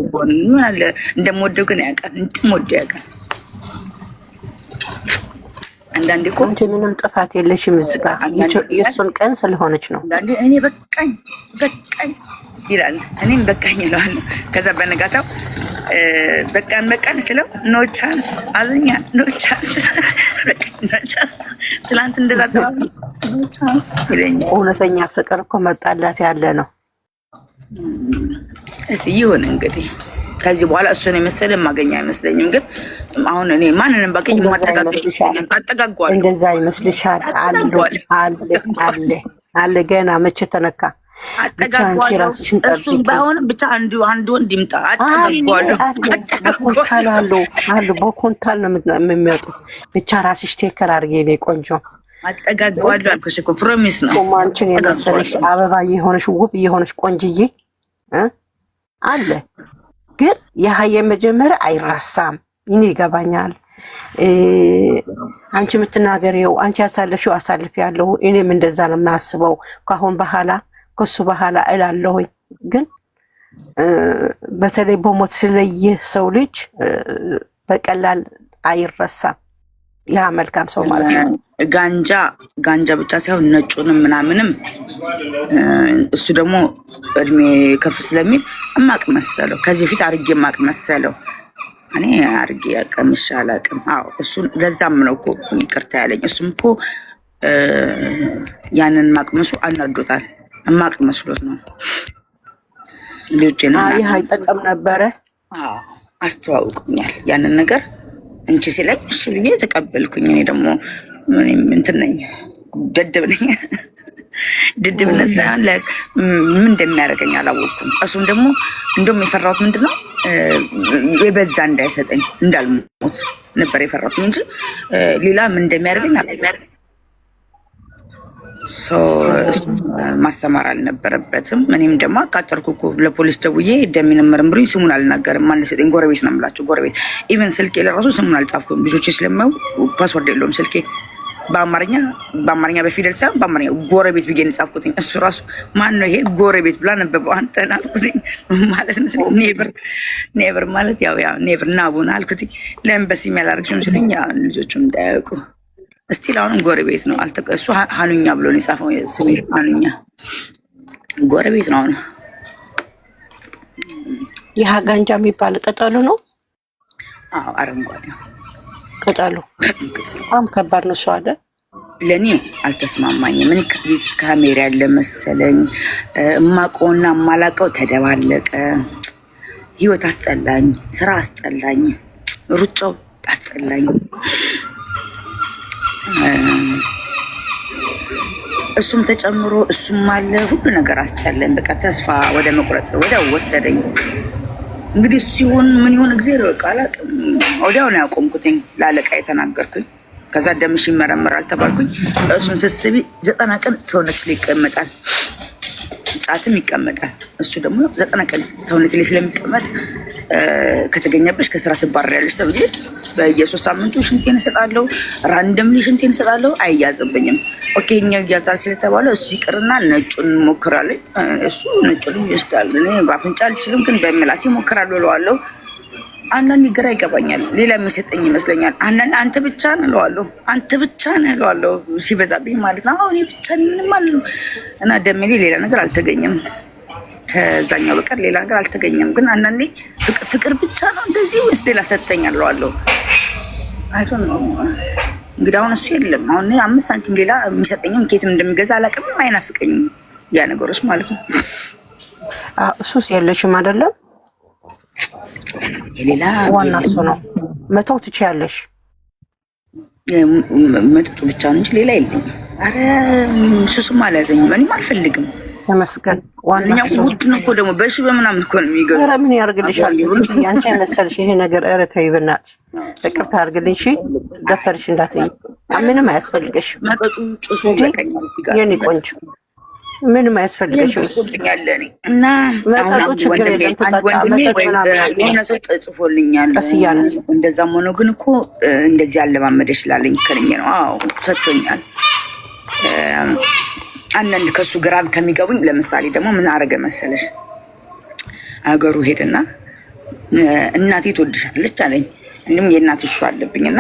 ምን አለ እንደምወደው ግን ያውቃል፣ እንደምወደው ያውቃል። አንዳንዴ እኮ አንቺ ምንም ጥፋት የለሽም እዚህ ጋር፣ የእሱን ቀን ስለሆነች ነው። አንዳንዴ እኔ በቃኝ ይላል፣ እኔም በቃኝ እለዋለሁ። ከዛ በነጋታው በቃን ስለው ኖ ቻንስ አዝኛ፣ ኖ ቻንስ ትላንት እንደዛ ተባለ፣ ኖ ቻንስ ይለኛል። እውነተኛ ፍቅር እኮ መጣላት ያለ ነው። እስቲ ይሁን እንግዲህ ከዚህ በኋላ እሱን የመሰለ ማገኛ አይመስለኝም። ግን አሁን እኔ ማንንም ባገኝ አጠጋጓለሁ። እንደዛ ይመስልሻል? አለ ገና መቼ ተነካ? አጠጋጓለሁ። እሱም ባይሆንም ብቻ አንድ ወንድ ይምጣ። አጠጋጓለሁ። አሉ በኮንታል ነው የሚመጡት። ብቻ ራስሽ ቴከር አድርጌ ነው ቆንጆ። አጠጋጓለሁ አልኩሽ እኮ ፕሮሚስ ነው። አንቺን የመሰለሽ አበባ የሆነሽ ውብ የሆነሽ ቆንጅዬ አለ። ግን የሀየ መጀመሪያ አይረሳም። ይኔ ይገባኛል። አንቺ የምትናገሪው አንቺ ያሳለፍሽው አሳልፍ ያለው እኔም እንደዛ ነው የማስበው። ካሁን በኋላ ከሱ በኋላ እላለሁኝ። ግን በተለይ በሞት ስለየ ሰው ልጅ በቀላል አይረሳም። ያ መልካም ሰው ማለት ነው። ጋንጃ ብቻ ሳይሆን ነጩንም ምናምንም እሱ ደግሞ እድሜ ከፍ ስለሚል እማቅ መሰለው። ከዚህ በፊት አርጌ እማቅ መሰለው። እኔ አርጌ ያቀምሽ አላቅም። አዎ እሱ ለዛም ነው እኮ ይቅርታ ያለኝ። እሱም እኮ ያንን ማቅመሱ አናዶታል። እማቅ መስሎት ነው። ልጅና ይህ አይጠቀም ነበረ። አዎ አስተዋውቁኛል ያንን ነገር እንቺ ሲለኝ እሺ ብዬ ተቀበልኩኝ። እኔ ደግሞ ምንም እንትን ነኝ፣ ደደብ ነኝ። ደደብነት ሳይሆን ምን እንደሚያደርገኝ አላወቅኩም። እሱም ደግሞ እንደውም የፈራሁት ምንድነው የበዛ እንዳይሰጠኝ እንዳልሞት ነበር የፈራሁት እንጂ ሌላ ምን እንደሚያደርገኝ አላውቅም። ማስተማር አልነበረበትም። እኔም ደግሞ አቃጠርኩ እኮ ለፖሊስ ደውዬ ደሜን መርምሩኝ። ስሙን አልናገርም። ማን ሰጠኝ? ጎረቤት ነው የምላቸው። ጎረቤት ኢቨን ስልኬ ለራሱ ስሙን አልጻፍኩም። ልጆቼ ስለማው ፓስወርድ የለውም ስልኬ። በአማርኛ በፊደል ሳይሆን በአማርኛ ጎረቤት ብዬ ጻፍኩትኝ። እሱ ራሱ ማን ነው ይሄ ጎረቤት ብላ ነበበው። አንተን አልኩትኝ ማለት ነው። ኔቨር ማለት ያው ኔቨር ናቡና አልኩትኝ። ለምን በሲም ያላረግሽም ስለኝ ያው ልጆቹ እንዳያውቁ እስቲል አሁንም ጎረቤት ነው። እሱ ሀኑኛ ብሎ ነው የጻፈው ስሜ ሀኑኛ። ጎረቤት ነው። አሁን ይህ ጋንጃ የሚባል ቅጠሉ ነው። አዎ አረንጓዴ ቅጠሉ በጣም ከባድ ነው። እሱ አለ ለእኔ አልተስማማኝም። እኔ ከቤት ውስጥ ካሜራ ያለ መሰለኝ። እማውቀውና እማላውቀው ተደባለቀ። ህይወት አስጠላኝ፣ ስራ አስጠላኝ፣ ሩጫው አስጠላኝ። እሱም ተጨምሮ እሱም አለ ሁሉ ነገር አስጠላኝ። በቃ ተስፋ ወደ መቁረጥ ወዲያው ወሰደኝ። እንግዲህ ሲሆን ምን ይሆን እግዚአብሔር በቃ አላውቅም። ወዲያው ነው ያቆምኩትኝ። ለአለቃ የተናገርኩኝ። ከዛ ደምሽ ይመረመራል ተባልኩኝ። እሱን ስትስቢ 90 ቀን ሰውነትሽ ላይ ይቀመጣል፣ ጫትም ይቀመጣል። እሱ ደግሞ 90 ቀን ሰውነት ላይ ስለሚቀመጥ ከተገኘበሽ ከስራ ትባረሪያለሽ ተብዬ በየ3 ሳምንቱ ሽንቴን እሰጣለሁ። ራንደምሊ ሽንቴን እሰጣለሁ። አይያዝብኝም። ኦኬ እኛው ይያዛል ስለተባለ እሱ ይቅርና ነጩን ሞክራለሁ። እሱ ነጩን ይወስዳል። እኔ በአፍንጫ አልችልም፣ ግን በምላሴ ሞክራለሁ እለዋለሁ። አንዳንዴ ግራ ይገባኛል። ሌላ የሚሰጠኝ ይመስለኛል። አንዳንዴ አንተ ብቻ ነህ እለዋለሁ። አንተ ብቻ ነህ እለዋለሁ። ሲበዛብኝ ማለት ነው። አሁን ብቻ ምንም አልልም እና ደሜ ላይ ሌላ ነገር አልተገኘም። ከዛኛው በቀር ሌላ ነገር አልተገኘም። ግን አንዳንዴ ፍቅር ብቻ ነው እንደዚህ ወይስ ሌላ ሰጠኛል እለዋለሁ። አይዶን ነው እንግዲህ አሁን እሱ የለም። አሁን 5 ሳንቲም ሌላ የሚሰጠኝም ኬትም እንደሚገዛ አላውቅም። አይናፍቀኝም ያ ነገሮች ማለት ነው። እሱስ የለሽም አይደለም? የሌላ ዋና እሱ ነው። መተው ትችያለሽ። መጠጡ ብቻ ነው እንጂ ሌላ የለኝም። አረ ሱስም አልያዘኝም። እኔም አልፈልግም። ተመስገን። ዋናው ውድ ነው እኮ ደግሞ በሺ በምናምን እኮ ነው የሚገዛው። ኧረ ምን ያርግልሻል? አንቺ መሰልሽ ይሄ ነገር። ኧረ ተይ በእናትሽ ይቅርታ አድርግልኝ። እሺ ደፈርሽ እንዳትይ። ምንም አያስፈልግሽ። መጠጡ ጭሱ ይለቀኛል። ሲጋር የኔ ቆንጆ ምንም አያስፈልግሽም። እና አንድ ወንድሜ ወይ የሆነ ሰው ጽፎልኛል። እንደዛም ሆኖ ግን እኮ እንደዚህ አለማመደሽ ላለኝ ከልኝ ነው። አዎ ሰጥቶኛል። አንዳንድ ከሱ ግራም ከሚገቡኝ ለምሳሌ ደግሞ ምን አረገ መሰለሽ? አገሩ ሄደና እናቴ ትወድሻለች አለኝ። እንዴም የእናትሽ ሹ አለብኝና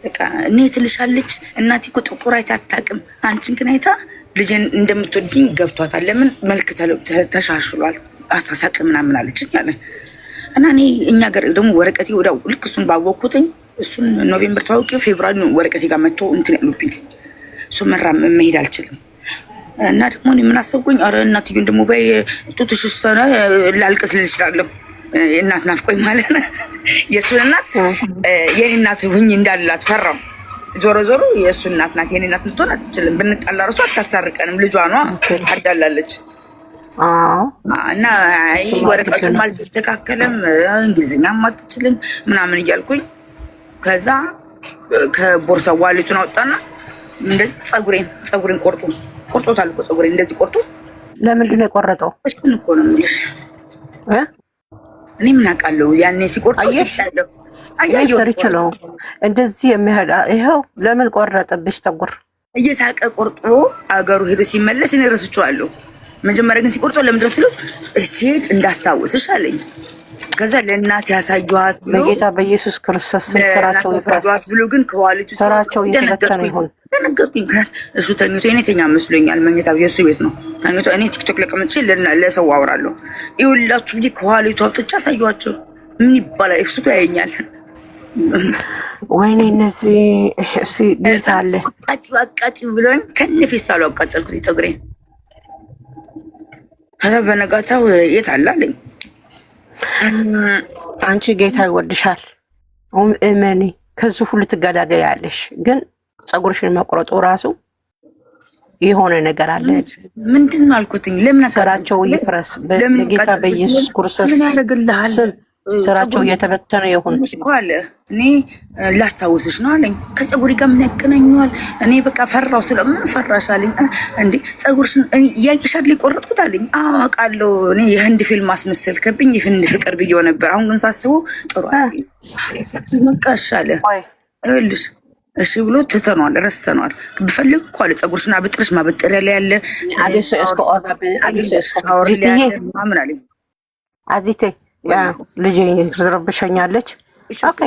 በቃ እኔ ትልሻለች። እናቴ እኮ ጥቁር አይታ አታውቅም። አንቺን ግን አይታ ልጅን እንደምትወድኝ ገብቷታል። ለምን መልክ ተሻሽሏል፣ አስተሳሰቅ ምናምን አለችኝ አለ እና እኔ እኛ ጋር ደግሞ ወረቀቴ ወዳው ልክ እሱን ባወቅኩትኝ እሱን ኖቬምበር ታውቂው ፌብሩዋሪ ወረቀቴ ጋር መጥቶ እንትን ያሉብኝ እሱ መሄድ አልችልም። እና ደግሞ እኔ ምን አሰብኩኝ? ኧረ እናትዬን ደግሞ በይ ጡትሽ ውስጥ ላልቅስ ልል እችላለሁ። እናት ናፍቆኝ ማለት ነው። የእሱን እናት የኔ እናት ሁኝ እንዳላት ፈራው። ዞሮ ዞሮ የእሱ እናት ናት። የኔ እናት ልትሆን አትችልም። ብንጣላ እራሱ አታስታርቀንም። ልጇ ነዋ፣ አዳላለች። እና ወረቀቱም አልተስተካከለም፣ እንግሊዝኛም አትችልም ምናምን እያልኩኝ ከዛ ከቦርሳ ዋሌቱን አወጣና እንደዚህ ፀጉሬን ቆርጦታል እኮ ፀጉሬን እንደዚህ ቆርጦ። ለምንድን ነው የቆረጠው? እሱን እኮ ነው የምልሽ። እኔ ምን አውቃለሁ? ያኔ ሲቆርጠው ሲጫለው አያየው እንደዚህ የሚያህል ይኸው ለምን ቆረጠብሽ ጠጉር? እየሳቀ ቆርጦ አገሩ ሄዶ ሲመለስ እኔ ረስቼዋለሁ። መጀመሪያ ግን ሲቆርጦ ለምን ደረስለው ሲሄድ እንዳስታውስሽ አለኝ። ከዛ ለእናት ያሳየኋት ብሎ በጌታ በኢየሱስ ክርስቶስ ስራቸው ይፈራል ብሎ ግን ከዋሊቱ ስራቸው እየተበተነ ይሁን ደነገጥኩኝ። እሱ ተኝቶ እኔ ተኛ መስሎኛል። መኝታ የእሱ ቤት ነው ተኝቶ። እኔ ቲክቶክ ለቀመጥቼ ለሰው አወራለሁ። ይኸውላችሁ ብዬ ከዋሊቱ አውጥቼ አሳየኋቸው። ምን ይባላል እሱ ያየኛል። ወይኔ እነዚህ እሺ ጌታ አለ አቃጭ ብሎኝ ከነፌስታሉ አቃጠልኩት ፀጉሬን። ከዛ በነጋታው የት አለ አለኝ። አንቺ ጌታ ይወድሻል እመኒ፣ ከዚህ ሁሉ ትገዳገያለሽ። ግን ፀጉርሽን መቁረጡ ራሱ የሆነ ነገር አለ። ምንድን ነው አልኩትኝ። ለምን ስራቸው ይፍረስ በጌታ በኢየሱስ ክርስቶስ ምን ያደርግልሃል? ስራቸው እየተበተነ ይሁን አለ። እኔ ላስታውስሽ ነው አለኝ። ከፀጉሪ ጋር ምን ያገናኘዋል? እኔ በቃ ፈራው። ስለምን ፈራሽ አለኝ። እንዴ ፀጉርሽን እያየሻል የቆረጥኩት አለኝ። አውቃለሁ እኔ የህንድ ፊልም አስመሰልክብኝ የህንድ ፍቅር ብዬው ነበር። አሁን ግን ሳስበው ጥሩ አለኝ። በቃ እሺ አለ። ይኸውልሽ እሺ ብሎ ትተነዋል፣ ረስተነዋል። ብፈልግ እኮ አለ ፀጉርሽን አበጥረሽ ማበጠሪያ ላይ ያለ ምን አለኝ አዚቴ ያ ልጅ ትረብሸኛለች። ኦኬ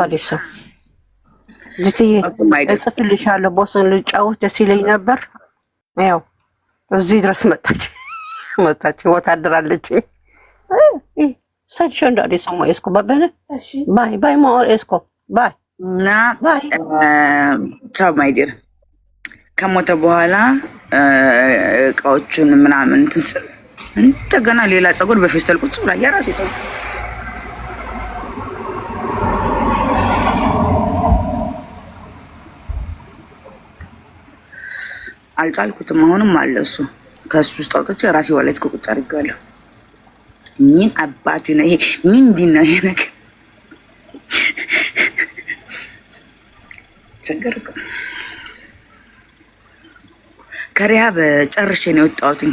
አዲስ ልትዬ እጽፍልሻለሁ። ቦስን ልጫወት ደስ ይለኝ ነበር። ያው እዚህ ድረስ መጣች ወታደራለች። ሰድሾ እንደ አዲስ ሰማ ኤስኮ ባበነ ባይ ማ ኤስኮ ባይ እና ቻው ማይዲር ከሞተ በኋላ እቃዎቹን ምናምን እንደገና ሌላ ፀጉር በፌስታል ቁጭ ብላ የራሴ ፀጉር አልጫልኩትም። አሁንም አለ እሱ ከእሱ ውስጥ አውጥቼ ራሴ ዋሌት ቁጭ አድርጌዋለሁ። ምን አባቱ ነው ይሄ? ምንድን ነው ይሄ ነገር? ቸገርኩ። ከሪሃብ ጨርሼ ነው የወጣሁትኝ።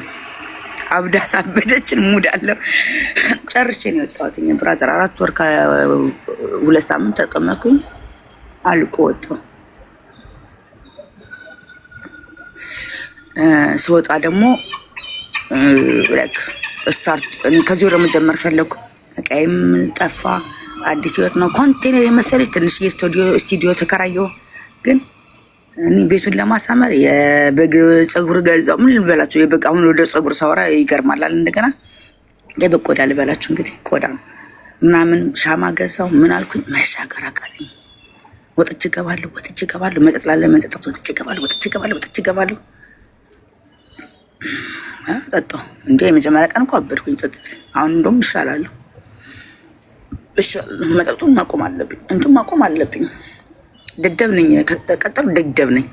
አብዳ ሳበደችን ሙድ አለው። ጨርሼ ነው የወጣሁት። ብራዘር 4 ወር ከ2 ሳምንት ተቀመጥኩኝ። አልቆ ወጣሁ። ስወጣ ደግሞ ላይክ ስታርት ከዚህ ወደ መጀመር ፈለኩ። እቃዬም ጠፋ። አዲስ ህይወት ነው። ኮንቴነር የመሰለች ትንሽ ስቱዲዮ ተከራየሁ። ግን እኔ ቤቱን ለማሳመር የበግ ፀጉር ገዛው። ምን ልበላችሁ? የበግ አሁን ወደ ፀጉር ሳወራ ይገርማል። እንደገና የበግ ቆዳ ልበላችሁ እንግዲህ ቆዳ ምናምን ሻማ ገዛው። ምን አልኩኝ? መሻገር አቃለኝ። ወጥቼ እገባለሁ። መጠጥ ላለ መጠጥ ወጥቼ እገባለሁ። ጠጣሁ። እንዴ የመጀመሪያ ቀን እኮ አበድኩኝ ጠጥቼ። አሁን እንደውም ይሻላል። መጠጡን ማቆም አለብኝ። እንትን ማቆም አለብኝ። ደደብ ነኝ። ከተቀጠሉ ደደብ ነኝ።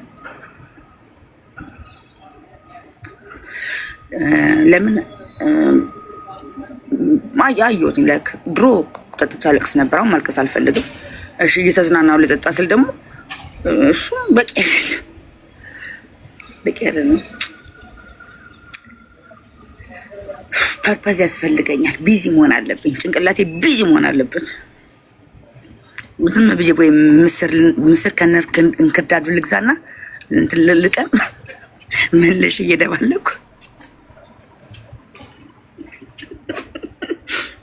ለምን አየሁትኝ። ላይክ ድሮ ጠጥቼ አለቅስ ነበር። አሁን ማልቀስ አልፈልግም። እሺ እየተዝናናሁ ልጠጣ ስል ደግሞ እሱም በቂ አይደለም። ፐርፐዝ ያስፈልገኛል። ቢዚ መሆን አለብኝ። ጭንቅላቴ ቢዚ መሆን አለበት። ዝም ብዬ ወይ ምስር እንክርዳዱ ልግዛና እንትን ልቀም መለሽ እየደባለኩ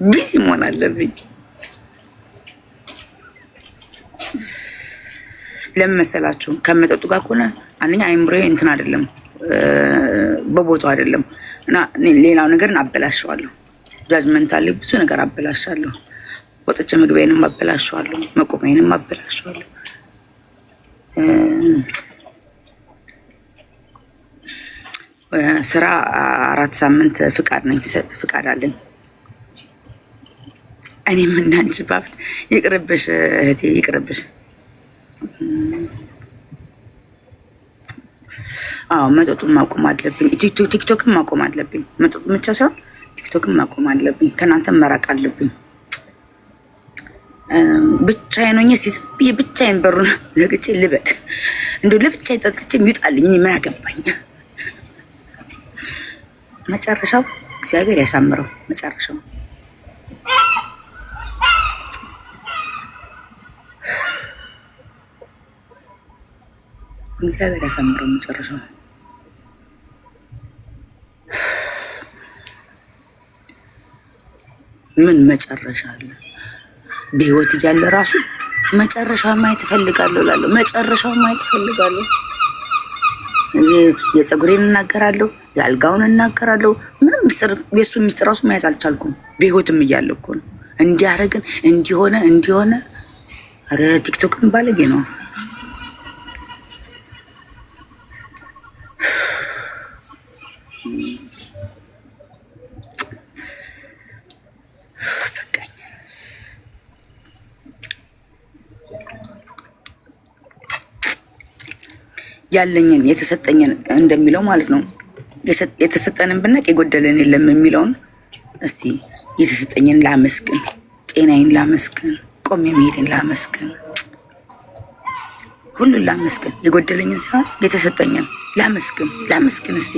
ቢዚ መሆን አለብኝ። ለምን መሰላችሁ? ከመጠጡ ጋር ከሆነ አንደኛ አይምሮዬ እንትን አይደለም፣ በቦታው አይደለም እና ሌላው ነገርን አበላሸዋለሁ። ጃጅመንታሊ ብዙ ነገር አበላሻለሁ። ወጥቼ ምግቤንም አበላሸዋለሁ፣ መቆሜንም አበላሸዋለሁ። ስራ 4 ሳምንት ፍቃድ አለኝ። እኔም እንዳንቺ ባብድ ይቅርብሽ እህቴ ይቅርብሽ። መጠጡን ማቆም አለብኝ። ቲክቶክም ማቆም አለብኝ። መጠጡ ብቻ ሳይሆን ቲክቶክም ማቆም አለብኝ። ከእናንተም መራቅ አለብኝ። ብቻዬን ሆኜ ዝም ብዬ ብቻዬን በሩን ዘግቼ ልበድ። እንደው ለብቻዬ ጠጥቼ የሚውጣልኝ እኔ ምን አገባኝ? መጨረሻው እግዚአብሔር ያሳምረው መጨረሻው። እግዚአብሔር ያሳምረው መጨረሻው። ምን መጨረሻ አለ? በህይወት እያለ ራሱ መጨረሻውን ማየት እፈልጋለሁ እላለሁ። መጨረሻውን ማየት እፈልጋለሁ። የፀጉሬን እናገራለሁ፣ የአልጋውን እናገራለሁ። ምንም ሚስጥር የሱ ሚስጥር ራሱ መያዝ አልቻልኩም። በህይወትም እያለ እኮ ነው እንዲያረግን እንዲሆነ። አረ ቲክቶክም ባለጌ ነው። ያለኝን የተሰጠኝን እንደሚለው ማለት ነው። የተሰጠንን ብናቅ የጎደለን የለም የሚለውን እስቲ የተሰጠኝን ላመስግን፣ ጤናዬን ላመስግን፣ ቆሜ መሄድን ላመስግን፣ ሁሉን ላመስግን። የጎደለኝን ሳይሆን የተሰጠኝን ላመስግን። እስቲ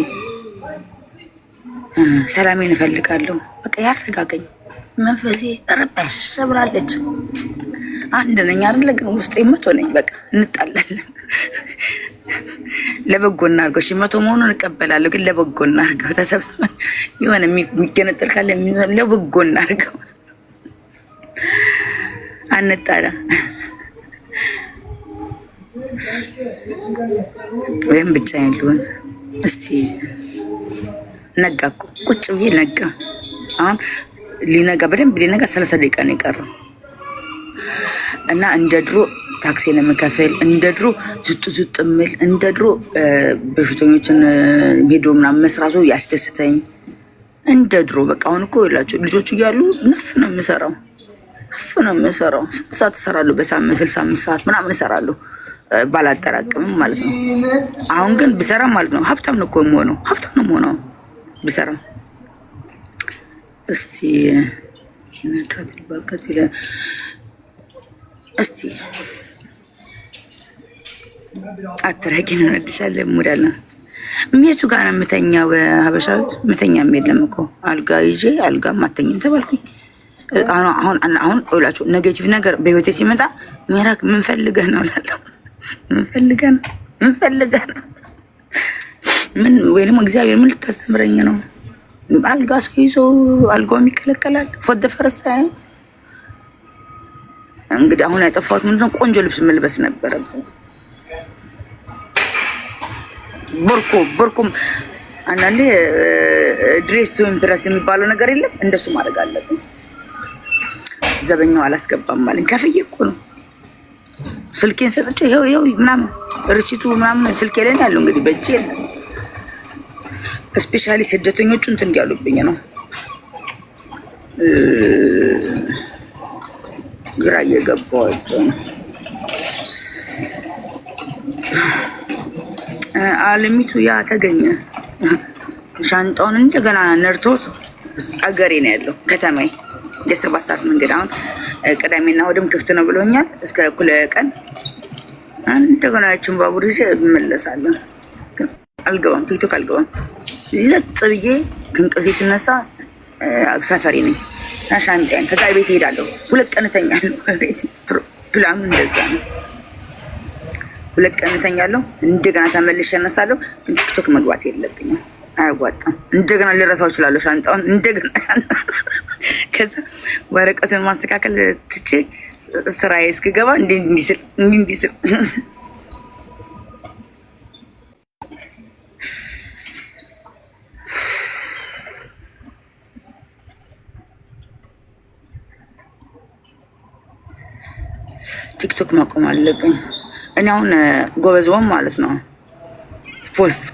ሰላሜን እፈልጋለሁ። በቃ ያረጋገኝ መንፈሴ ረባሽ ብላለች። አንድ ነኝ አይደለ? ግን ውስጤ መቶ ነኝ። በቃ እንጣላለን። ለበጎ እናድርገው። እሺ መቶ መሆኑን እቀበላለሁ፣ ግን ለበጎ እናድርገው። ተሰብስበን የሆነ የሚገነጠል ካለ ለበጎ እናድርገው። አንጣላ ወይም ብቻዬን ልሆን። እስቲ ነጋ እኮ ቁጭ ብዬ ነጋ። አሁን ሊነጋ በደንብ ሊነጋ 30 ደቂቃ ነው የቀረው እና እንደ ድሮ ታክሲን የምከፍል እንደ ድሮ ዝጥ ምል እንደ ድሮ በሽተኞችን ሄዶ ምናምን መስራቱ ያስደስተኝ እንደ ድሮ በቃ። አሁን እኮ ይላችሁ ልጆቹ እያሉ ነፍ ነው የምሰራው። ስንት ሰዓት እሰራለሁ በሳምንት? 65 ሰዓት ምናምን እሰራለሁ ባላጠራቅምም ማለት ነው። አሁን ግን ብሰራ ማለት ነው ሀብታም ነው እኮ የምሆነው ብሰራ። እስቲ ይነዳት ልባከት ይለ እስቲ አትራቂን እንወድሻለን ሙዳለ ሜቱ ጋር ነው የምተኛው። ሀበሻዊት ምተኛም የለም እኮ አልጋ ይዤ አልጋ ማተኝም ተባልኩኝ። አሁን እላችሁ ኔጌቲቭ ነገር በህይወቴ ሲመጣ ሚራክ ምን ፈልገህ ነው እላለሁ። ምን ፈልገህ ነው ምን ወይንም እግዚአብሔር ምን ልታስተምረኝ ነው? አልጋ ሰው ይዞ አልጋውም ይከለከላል። ፎደ ፈረስታ እንግዲህ አሁን ያጠፋሁት ምንድነው? ቆንጆ ልብስ መልበስ ነበረብኝ። ቦርኩም አንዳንዴ ድሬስ ቱ ኢምፕረስ የሚባለው ነገር የለም፣ እንደሱ ማድረግ አለብኝ። ዘበኛው አላስገባም ማለት ከፍዬ እኮ ነው። ስልኬን ሰጥቼ ይኸው ምናምን ርሲቱ ምናምን ስልኬ ላይ ነው ያለው። እንግዲህ በእጄ የለም። ስፔሻሊ ስደተኞቹ እንትን እንዲያሉብኝ ነው ግራ እየገባኋቸው ነው። አለሚቱ ያ ተገኘ ሻንጣውን እንደገና ነርቶት አገሬ ነው ያለው ከተማዬ የ7 ሰዓት መንገድ። አሁን ቅዳሜና እሑድም ክፍት ነው ብሎኛል እስከ እኩለ ቀን። እንደገና ያችን ባቡር ይዤ እመለሳለሁ። አልገባም፣ ቲክቶክ አልገባም። ለጥ ብዬ ከእንቅልፌ ስነሳ ሰፈሬ ነኝ እና ሻንጣዬን ከዛ ቤት እሄዳለሁ። 2 ቀን እተኛለሁ ቤት። ፕላኑ እንደዛ ነው። 2 ቀን እተኛለሁ፣ እንደገና ተመልሼ እነሳለሁ። ግን ቲክቶክ መግባት የለብኝም፣ አያዋጣም። እንደገና ልረሳው እችላለሁ ሻንጣውን እንደገና። ከዛ ወረቀቱን ማስተካከል ትቼ ስራዬ እስክገባ እንዲህ ስል ቲክቶክ ማቆም አለብኝ። እኔ አሁን ጎበዝም ማለት ነው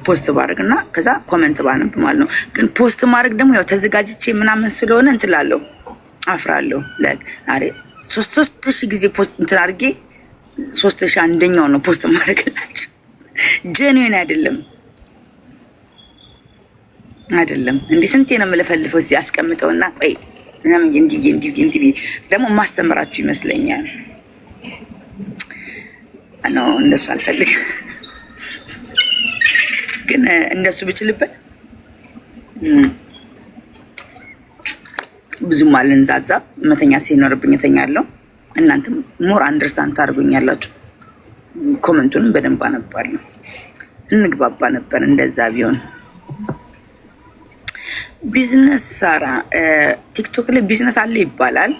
ፖስት ባደርግ እና ከዛ ኮሜንት ባነብ ማለት ነው። ግን ፖስት ማድረግ ደግሞ ያው ተዘጋጅቼ ምናምን ስለሆነ እንትን እላለሁ፣ አፍራለሁ። አሬ 3000 ጊዜ ፖስት እንትን አድርጌ 3000 አንደኛው ነው ፖስት ማድረግላችሁ። ጀኒን አይደለም እንዲህ ስንቴ ነው የምለፈልፈው እዚህ አስቀምጠውና ቆይ ምናምን እንዲህ ደግሞ ማስተምራችሁ ይመስለኛል። ነው እንደሱ አልፈልግም። ግን እንደሱ ብችልበት ብዙም አልንዛዛም። መተኛ ሲኖርብኝ እተኛለሁ። እናንተም ሞር አንደርስታንድ ታደርጉኛላችሁ። ኮመንቱንም በደንብ አነባለሁ። እንግባባ ነበር እንደዛ ቢሆን። ቢዝነስ ሳራ ቲክቶክ ላይ ቢዝነስ አለ ይባላል፣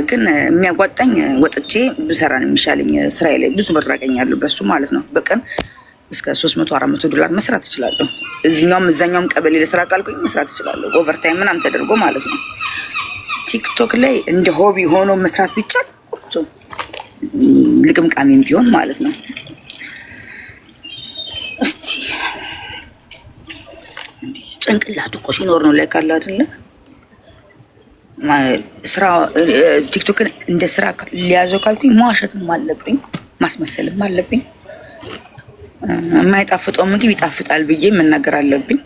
ግን የሚያዋጣኝ ወጥቼ ብሰራ ነው የሚሻለኝ። ስራዬ ላይ ብዙ ብር አገኛለሁ በሱ ማለት ነው። በቀን እስከ 300-400 ዶላር መስራት እችላለሁ። እዚህኛውም እዛኛውም ቀበሌ ለስራ ቃልኩኝ መስራት እችላለሁ። ኦቨርታይም ምናምን ተደርጎ ማለት ነው። ቲክቶክ ላይ እንደ ሆቢ ሆኖ መስራት ቢቻል ቆንጆ ልቅምቃሚም ቢሆን ማለት ነው። እስቲ ጭንቅላቱ እኮ ሲኖር ነው ላይ ካለ አይደለ ስራ። ቲክቶክን እንደ ስራ ሊያዘው ካልኩኝ መዋሸትም አለብኝ፣ ማስመሰልም አለብኝ። የማይጣፍጠው ምግብ ይጣፍጣል ብዬ መናገር አለብኝ።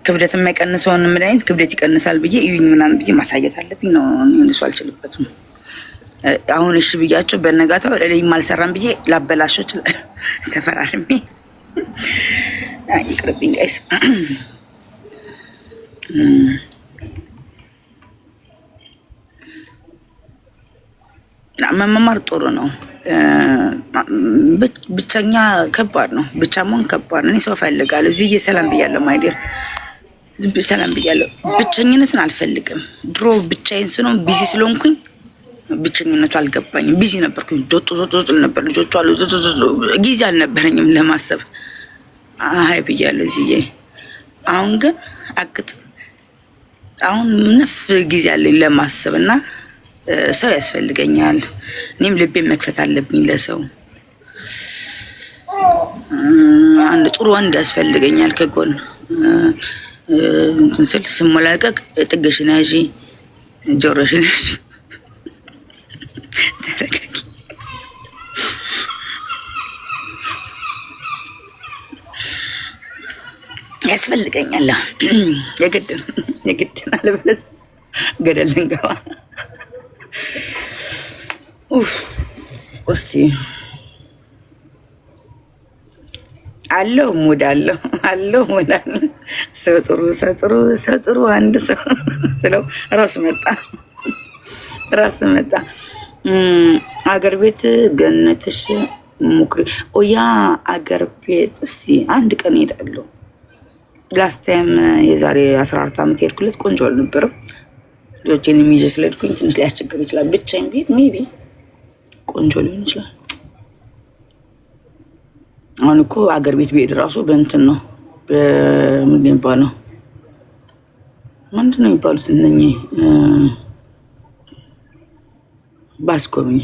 ክብደት የማይቀንሰውን መድኃኒት ክብደት ይቀንሳል ብዬ እዩኝ ምናምን ብዬ ማሳየት አለብኝ ነው። እሱ አልችልበትም። አሁን እሺ ብያቸው በነጋታው ለሌም አልሰራም ብዬ ላበላሸው ይችላል። ተፈራርሜ ይቅርብኝ ጋይስ። መማር ጥሩ ነው። ብቸኛ ከባድ ነው። ብቻ መሆን ከባድ ነው። እኔ ሰው እፈልጋለሁ። እዚህ ሰላም ብያለሁ። ማይዴር ሰላም ብያለሁ። ብቸኝነትን አልፈልግም። ድሮ ብቻዬን ስኖር ቢዚ ስለሆንኩኝ ብቸኝነቱ አልገባኝም። ቢዚ ነበርኩኝ። ዶጦ ነበር። ልጆቹ አሉ። ጊዜ አልነበረኝም ለማሰብ። አይ ብያለሁ እዚህ። አሁን ግን አሁን ነፍ ጊዜ አለኝ ለማሰብ እና ሰው ያስፈልገኛል። እኔም ልቤን መክፈት አለብኝ ለሰው። አንድ ጥሩ ወንድ ያስፈልገኛል ከጎን እንትን ስል ስሞላቀቅ ጥገሽን ያዢ ጆሮሽን ያዢ ያስፈልገኛል። የግድ አለበለዚያ ገደል ልንገባ። እስቲ አለው ሙድ አለው ሙድ አለው። ሰው ጥሩ አንድ ሰው ስለው ራስ መጣ። አገር ቤት ገነትሽ ሙክሪ ኦያ አገር ቤት እስቲ አንድ ቀን ሄዳለሁ። ላስት ታይም የዛሬ 14 ዓመት ሄድኩለት። ቆንጆ አልነበረም። ልጆቼን የሚይዤ ስለሄድኩኝ ትንሽ ሊያስቸግር ይችላል። ብቻዬን ቤት ሜቢ ቆንጆ ሊሆን ይችላል። አሁን እኮ አገር ቤት ብሄድ ራሱ በእንትን ነው በምንድን የሚባለው ምንድን ነው የሚባሉት እነኚህ ባስጎብኝ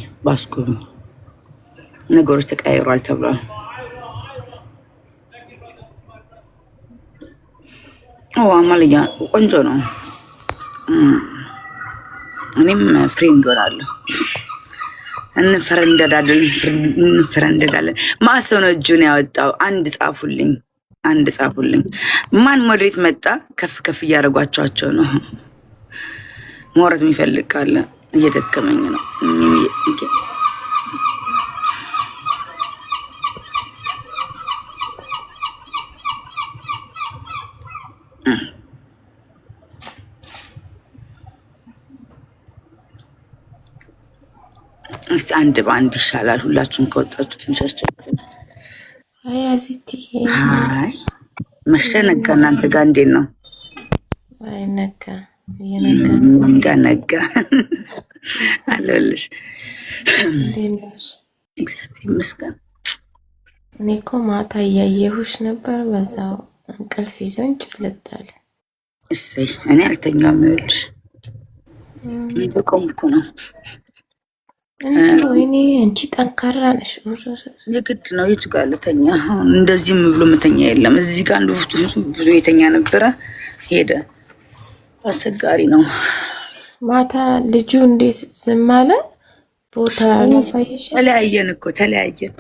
ነገሮች ተቀያይሯል ተብሏል። አማልያ ቆንጆ ነው። እኔም ፍሬንድ ሆናለሁ። እንፈረንደዳለን። ማሰው ነው እጁን ያወጣው። አንድ ጻፉልኝ። ማን ሞዴሬት መጣ? ከፍ እያደረጓቸው ነው። መውረት የሚፈልግ ካለ እየደከመኝ ነው። እስቲ አንድ በአንድ ይሻላል። ሁላችሁም ከወጣችሁ ትንሽ አስቸግረኝ። አይ መሸ ነጋ። እናንተ ጋር እንዴት ነው? አይ ነጋ አለሁልሽ። እንዴት እግዚአብሔር ይመስገን። እኔ እኮ ማታ እያየሁሽ ነበር፣ በዛው እንቅልፍ ይዞኝ ጭልጥ አለ። እሰይ እኔ አልተኛም። ይኸውልሽ በቆምኩ ነው። ወይኔ አንቺ ጠንካራ ነሽ። የግድ ነው። የቱ ጋር ልተኛ? እንደዚህም ብሎ መተኛ የለም። እዚህ ጋር አንዱ ብዙ የተኛ ነበረ ሄደ። አስቸጋሪ ነው። ማታ ልጁ እንዴት ዝም አለ? ቦታ ላሳየሽ። ተለያየን።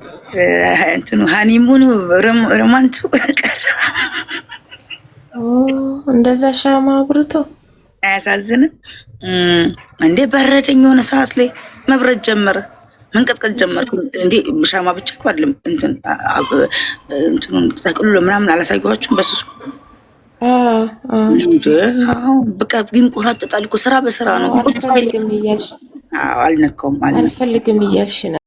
እንትኑ ሃኒሙኑ ሮማንቱ እንደዛ ሻማ አብርቶ አያሳዝንም እንዴ? በረደኝ። የሆነ ሰዓት ላይ መብረድ ጀመረ፣ መንቀጥቀጥ ጀመረ። እንዴ ሻማ ብቻ እኮ አይደለም እንትኑን ጠቅልሎ ምናምን አላሳየኋችሁም? በስሱ በቃ ይንቆራጠጣል እኮ ስራ በስራ ነው። አልፈልግም እያልሽ አልነካውም አልፈልግም እያልሽ ነው።